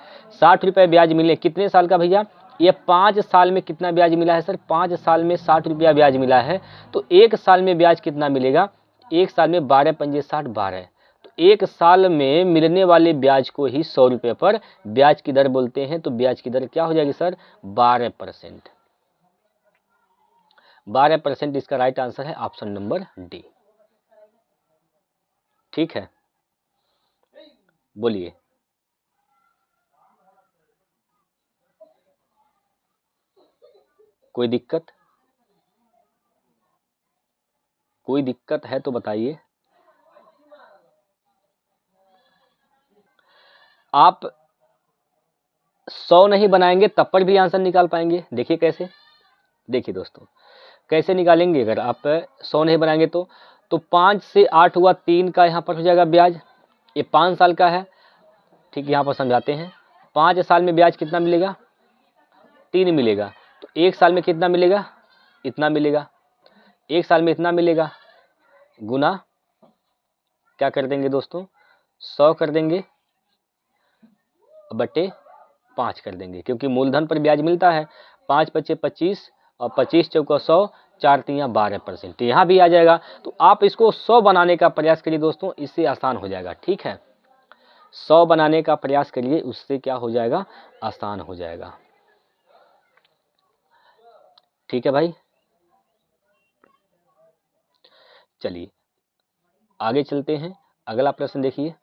60 रुपये ब्याज मिले, कितने साल का भैया, ये 5 साल में कितना ब्याज मिला है सर, 5 साल में 60 रुपया ब्याज मिला है। तो 1 साल में ब्याज कितना मिलेगा, 1 साल में 12 पंजे 60, 12। तो 1 साल में मिलने वाले ब्याज को ही 100 रुपये पर ब्याज की दर बोलते हैं। तो ब्याज की दर क्या हो जाएगी सर, 12%। 12% इसका राइट आंसर है ऑप्शन नंबर डी, ठीक है। बोलिए, कोई दिक्कत, कोई दिक्कत है तो बताइए। आप 100 नहीं बनाएंगे तब पर भी आंसर निकाल पाएंगे। देखिए कैसे, देखिए दोस्तों कैसे निकालेंगे। अगर आप 100 नहीं बनाएंगे तो 5 से 8 हुआ, 3 का यहाँ पर हो जाएगा ब्याज, ये 5 साल का है, ठीक। यहाँ पर समझाते हैं, 5 साल में ब्याज कितना मिलेगा, 3 मिलेगा। तो 1 साल में कितना मिलेगा, इतना मिलेगा। 1 साल में इतना मिलेगा, गुना क्या कर देंगे दोस्तों, 100 कर देंगे बटे 5 कर देंगे, क्योंकि मूलधन पर ब्याज मिलता है। 5 पच्चे 25 और 25 चौका 100, 4 तियाँ 12%, यहाँ भी आ जाएगा। तो आप इसको 100 बनाने का प्रयास करिए दोस्तों, इससे आसान हो जाएगा, ठीक है। 100 बनाने का प्रयास करिए, उससे क्या हो जाएगा, आसान हो जाएगा, ठीक है भाई। चलिए आगे चलते हैं, अगला प्रश्न देखिए।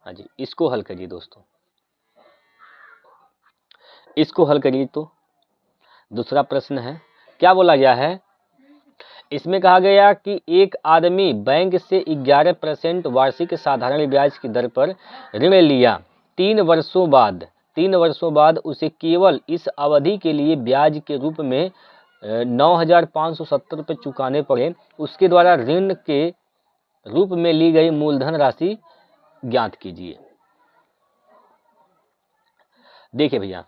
हाँ जी, इसको हल करिए दोस्तों, इसको हल करिए। तो दूसरा प्रश्न है, क्या बोला गया है, इसमें कहा गया कि एक आदमी बैंक से 11% वार्षिक साधारण ब्याज की दर पर ऋण लिया। 3 वर्षों बाद उसे केवल इस अवधि के लिए ब्याज के रूप में 9,570 रुपये चुकाने पड़े। उसके द्वारा ऋण के रूप में ली गई मूलधन राशि ज्ञात कीजिए। देखिए भैया,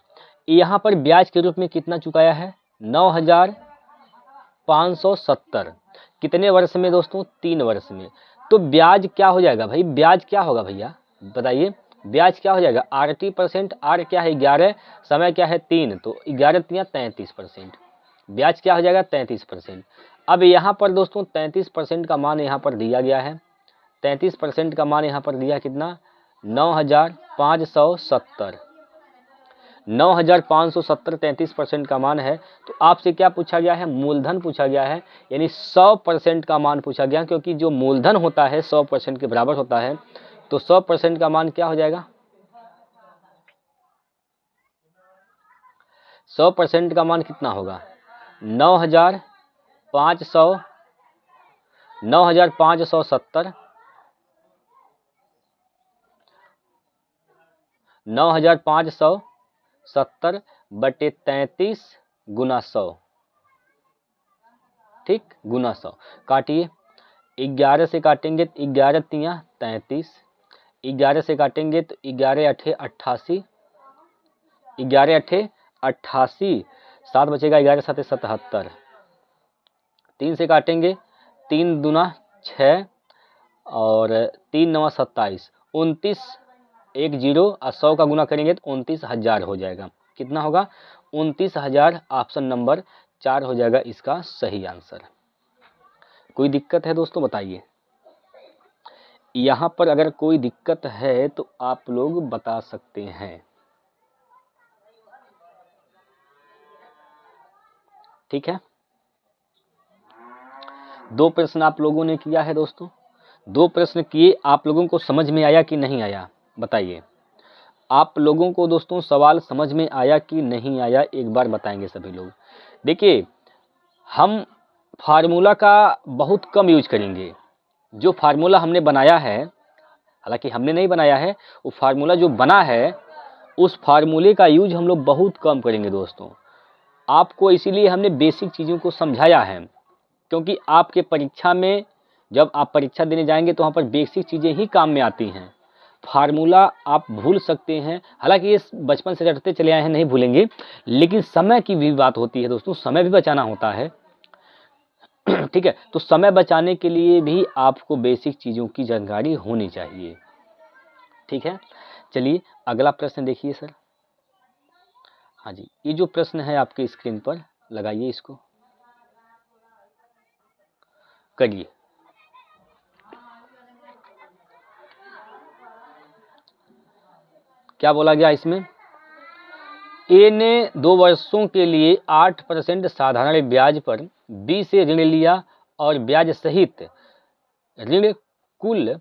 यहाँ पर ब्याज के रूप में कितना चुकाया है? 9,570। कितने वर्ष में दोस्तों? 3 वर्ष में। तो ब्याज क्या हो जाएगा भाई? ब्याज क्या होगा भैया बताइए? ब्याज क्या हो जाएगा? RT%। आर क्या है? 11, समय क्या है? 3, तो 11 तिया 33%। ब्याज क्या हो जाएगा? 33%। अब यहाँ पर दोस्तों 33% का मान यहाँ पर दिया गया है। 33% का मान यहाँ पर दिया कितना? 9,570। 9,570 33% का मान है। तो आपसे क्या पूछा गया है? मूलधन पूछा गया है, यानी 100% का मान पूछा गया, क्योंकि जो मूलधन होता है 100% के बराबर होता है। तो 100% का मान क्या हो जाएगा? 100% का मान कितना होगा? 9,570 9,570 बटे 33 गुना 100, ठीक, गुना 100। काटिए, 11 से काटेंगे तो 11 तिया 33, 11 से काटेंगे तो 11 अठे 88, 11 अठे 88, 7 बचेगा, 11 साते 77, 3 से काटेंगे, 3 दूना 6 और 3 नवा 27, 29, 1 0 और 100 का गुना करेंगे तो 29,000 हो जाएगा। कितना होगा? 29,000। ऑप्शन नंबर 4 हो जाएगा इसका सही आंसर। कोई दिक्कत है दोस्तों बताइए? यहाँ पर अगर कोई दिक्कत है तो आप लोग बता सकते हैं, ठीक है। 2 प्रश्न आप लोगों ने किया है दोस्तों। 2 प्रश्न किए, आप लोगों को समझ में आया कि नहीं आया बताइए? आप लोगों को दोस्तों सवाल समझ में आया कि नहीं आया, एक बार बताएंगे सभी लोग। देखिए, हम फार्मूला का बहुत कम यूज करेंगे। जो फार्मूला हमने बनाया है, हालांकि हमने नहीं बनाया है, वो फार्मूला जो बना है उस फार्मूले का यूज हम लोग बहुत कम करेंगे दोस्तों। आपको इसीलिए हमने बेसिक चीज़ों को समझाया है, क्योंकि आपके परीक्षा में जब आप परीक्षा देने जाएंगे तो वहाँ पर बेसिक चीज़ें ही काम में आती हैं। फार्मूला आप भूल सकते हैं, हालांकि ये बचपन से रटते चले आए हैं, नहीं भूलेंगे, लेकिन समय की भी बात होती है दोस्तों, समय भी बचाना होता है। ठीक है, तो समय बचाने के लिए भी आपको बेसिक चीज़ों की जानकारी होनी चाहिए, ठीक है। चलिए अगला प्रश्न देखिए सर। हाँ जी, ये जो प्रश्न है आपके स्क्रीन पर लगाइए, इसको करिए। क्या बोला गया इसमें? ए ने 2 वर्षों के लिए 8% साधारण ब्याज पर बी से ऋण लिया और ब्याज सहित ऋण कुल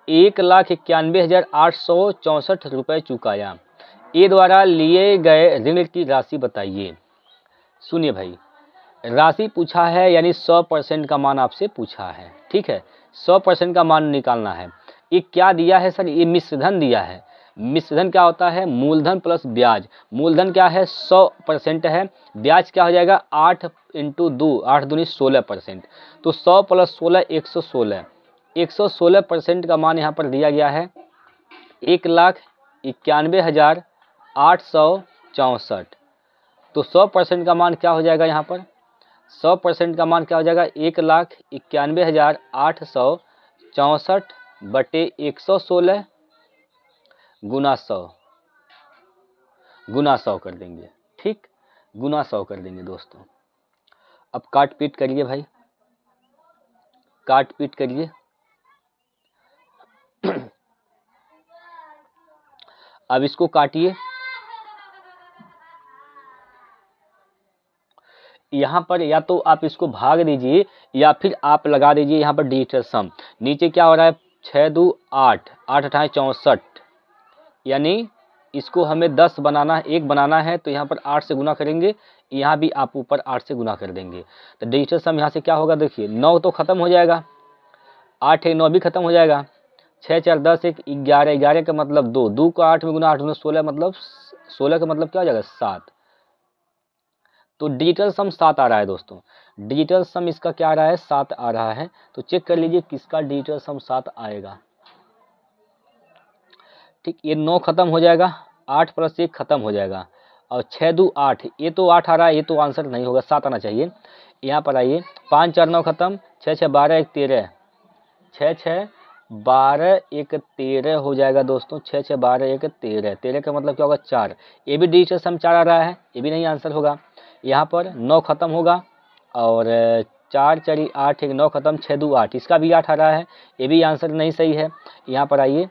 1,91,864 रुपये चुकाया। ए द्वारा लिए गए ऋण की राशि बताइए। सुनिए भाई, राशि पूछा है यानी 100% का मान आपसे पूछा है, ठीक है। 100% का मान निकालना है। ये क्या दिया है सर? ये मिश्रधन दिया है। मिश्रधन क्या होता है? मूलधन प्लस ब्याज। मूलधन क्या है? 100% है। ब्याज क्या हो जाएगा? 8 × 2, 8 दूनी 16%। तो 100 + 16 116। 116% का मान यहाँ पर दिया गया है 1,91,864। तो 100% का मान क्या हो जाएगा यहाँ पर? 100% का मान क्या हो जाएगा? 1,91,864 बटे 116 गुना 100 कर देंगे, ठीक, गुना 100 कर देंगे दोस्तों। अब काट पीट करिए भाई, काट पीट करिए। अब इसको काटिए। यहाँ पर या तो आप इसको भाग दीजिए या फिर आप लगा दीजिए यहाँ पर डिजिटल सम। नीचे क्या हो रहा है? 6 × 2 = 8, 8 × 8 = 64, यानी इसको हमें 10 बनाना है, 1 बनाना है, तो यहाँ पर 8 से गुना करेंगे, यहाँ भी आप ऊपर 8 से गुना कर देंगे। तो डिजिटल सम यहाँ से क्या होगा, देखिए 9 तो खत्म हो जाएगा, 8 1 9 भी खत्म हो जाएगा, 6 4 10 1 11, 11 का मतलब 2, 2 को 8 में गुना, 8 में 16, मतलब 16 का मतलब क्या हो जाएगा 7। तो डिजिटल सम 7 आ रहा है दोस्तों, डिजिटल सम इसका क्या आ रहा है, 7 आ रहा है। तो चेक कर लीजिए किसका डिजिटल सम 7 आएगा। ठीक, ये 9 खत्म हो जाएगा, 8 + 1 खत्म हो जाएगा, और 6 2 8, ये तो 8 आ रहा है, ये तो आंसर नहीं होगा, 7 आना चाहिए। यहाँ पर आइए, 5 4 9 खत्म, 6 6 12 1 13, 6 6 12 1 13 हो जाएगा दोस्तों, 6 6 12 1 13, 13 का मतलब क्या होगा 4, ये भी डिजिटल सम 4 आ रहा है, ये भी नहीं आंसर होगा। यहाँ पर 9 खत्म होगा, और 4 4 8 1 9 खत्म, 6 2 8, इसका भी 8 आ रहा है, ये भी आंसर नहीं सही है। यहाँ पर आइए,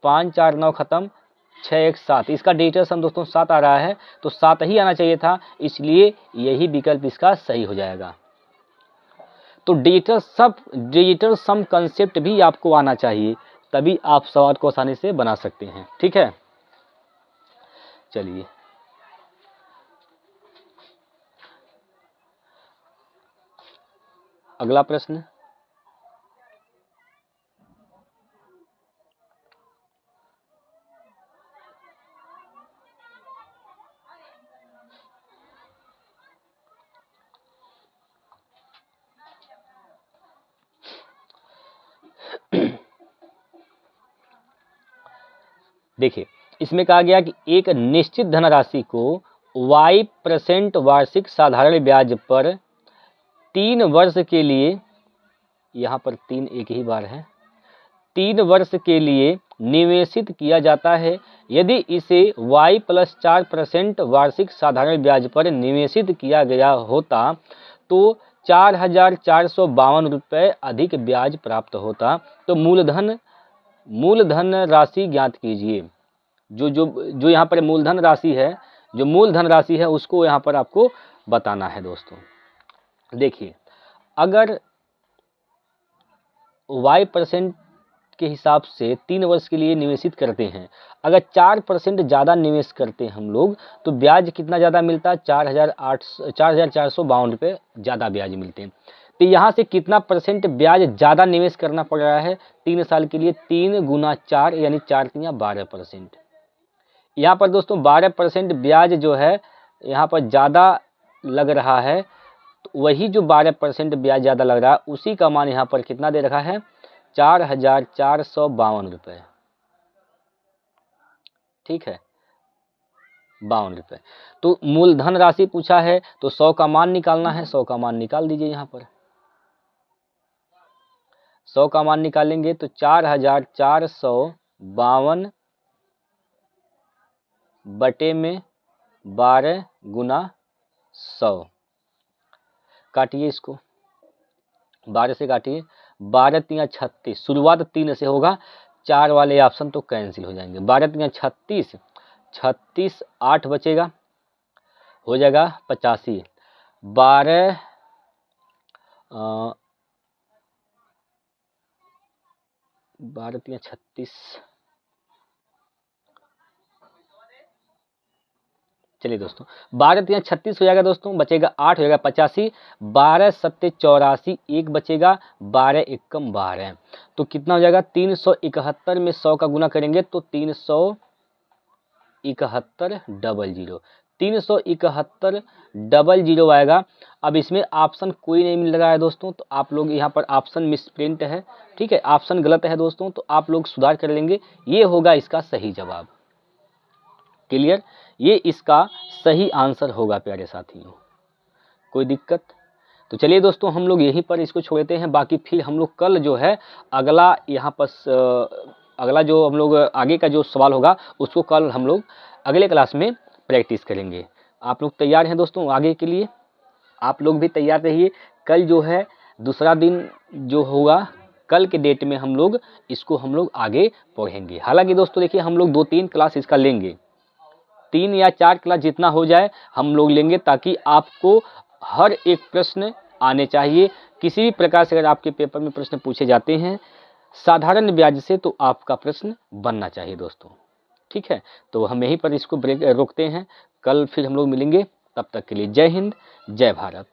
5 4 9 खत्म, 6 1 7, इसका डिजिटल सम दोस्तों 7 आ रहा है, तो 7 ही आना चाहिए था, इसलिए यही विकल्प इसका सही हो जाएगा। तो डिजिटल सम कंसेप्ट भी आपको आना चाहिए, तभी आप सवाल को आसानी से बना सकते हैं। ठीक है, चलिए अगला प्रश्न। देखिए, इसमें कहा गया कि एक निश्चित धनराशि को y% वार्षिक साधारण ब्याज पर 3 वर्ष के लिए, यहाँ पर 3 एक ही बार है, 3 वर्ष के लिए निवेशित किया जाता है। यदि इसे y + 4% वार्षिक साधारण ब्याज पर निवेशित किया गया होता तो 4,452 रुपये अधिक ब्याज प्राप्त होता। तो मूलधन राशि ज्ञात कीजिए। जो यहाँ पर मूलधन राशि है, जो मूलधन राशि है उसको यहाँ पर आपको बताना है दोस्तों। देखिए, अगर y% के हिसाब से 3 वर्ष के लिए निवेशित करते हैं, अगर 4% ज़्यादा निवेश करते हैं हम लोग, तो ब्याज कितना ज़्यादा मिलता है, 4,452 रुपये ज़्यादा ब्याज मिलते हैं। तो यहाँ से कितना % ब्याज ज़्यादा निवेश करना पड़ रहा है 3 साल के लिए, 3 × 4 यानी 4 × 3 12%। यहाँ पर दोस्तों 12% ब्याज जो है यहाँ पर ज़्यादा लग रहा है, तो वही जो 12% ब्याज ज़्यादा लग रहा है उसी का मान यहाँ पर कितना दे रखा है, 4,452 रुपये। ठीक है, 52 रुपये। तो मूलधन राशि पूछा है तो 100 का मान निकालना है, 100 का मान निकाल दीजिए। यहाँ पर 100 का मान निकालेंगे तो 4,452 बटे में 12 × 100, काटिए इसको, 12 से काटिए, 12 3 36, शुरुआत 3 से होगा, 4 वाले ऑप्शन तो कैंसिल हो जाएंगे, 12 3 36, 36 8 बचेगा, हो जाएगा 85, 12 3 36, चलिए दोस्तों 12 3 36 हो जाएगा दोस्तों, बचेगा 8, हो जाएगा 85, 12 7 84, 1 बचेगा, 12 1 12, तो कितना हो जाएगा 371 में 100 का गुना करेंगे तो 371 00, 371 00 आएगा। अब इसमें ऑप्शन कोई नहीं मिल रहा है दोस्तों, तो आप लोग यहाँ पर ऑप्शन मिसप्रिंट है, ठीक है, ऑप्शन गलत है दोस्तों, तो आप लोग सुधार कर लेंगे, ये होगा इसका सही जवाब। क्लियर, ये इसका सही आंसर होगा प्यारे साथियों, कोई दिक्कत? तो चलिए दोस्तों हम लोग यहीं पर इसको छोड़ते हैं, बाकी फिर हम लोग कल जो है अगला यहाँ पर अगला जो हम लोग आगे का जो सवाल होगा उसको कल हम लोग अगले क्लास में प्रैक्टिस करेंगे। आप लोग तैयार हैं दोस्तों आगे के लिए? आप लोग भी तैयार रहिए। कल जो है दूसरा दिन जो होगा, कल के डेट में हम लोग इसको आगे पढ़ेंगे। हालांकि दोस्तों देखिए हम लोग 2-3 क्लास इसका लेंगे, 3 या 4 क्लास जितना हो जाए हम लोग लेंगे, ताकि आपको हर एक प्रश्न आने चाहिए। किसी भी प्रकार से अगर आपके पेपर में प्रश्न पूछे जाते हैं साधारण ब्याज से, तो आपका प्रश्न बनना चाहिए दोस्तों। ठीक है, तो हम यहीं पर इसको ब्रेक रोकते हैं। कल फिर हम लोग मिलेंगे, तब तक के लिए जय हिंद, जय भारत।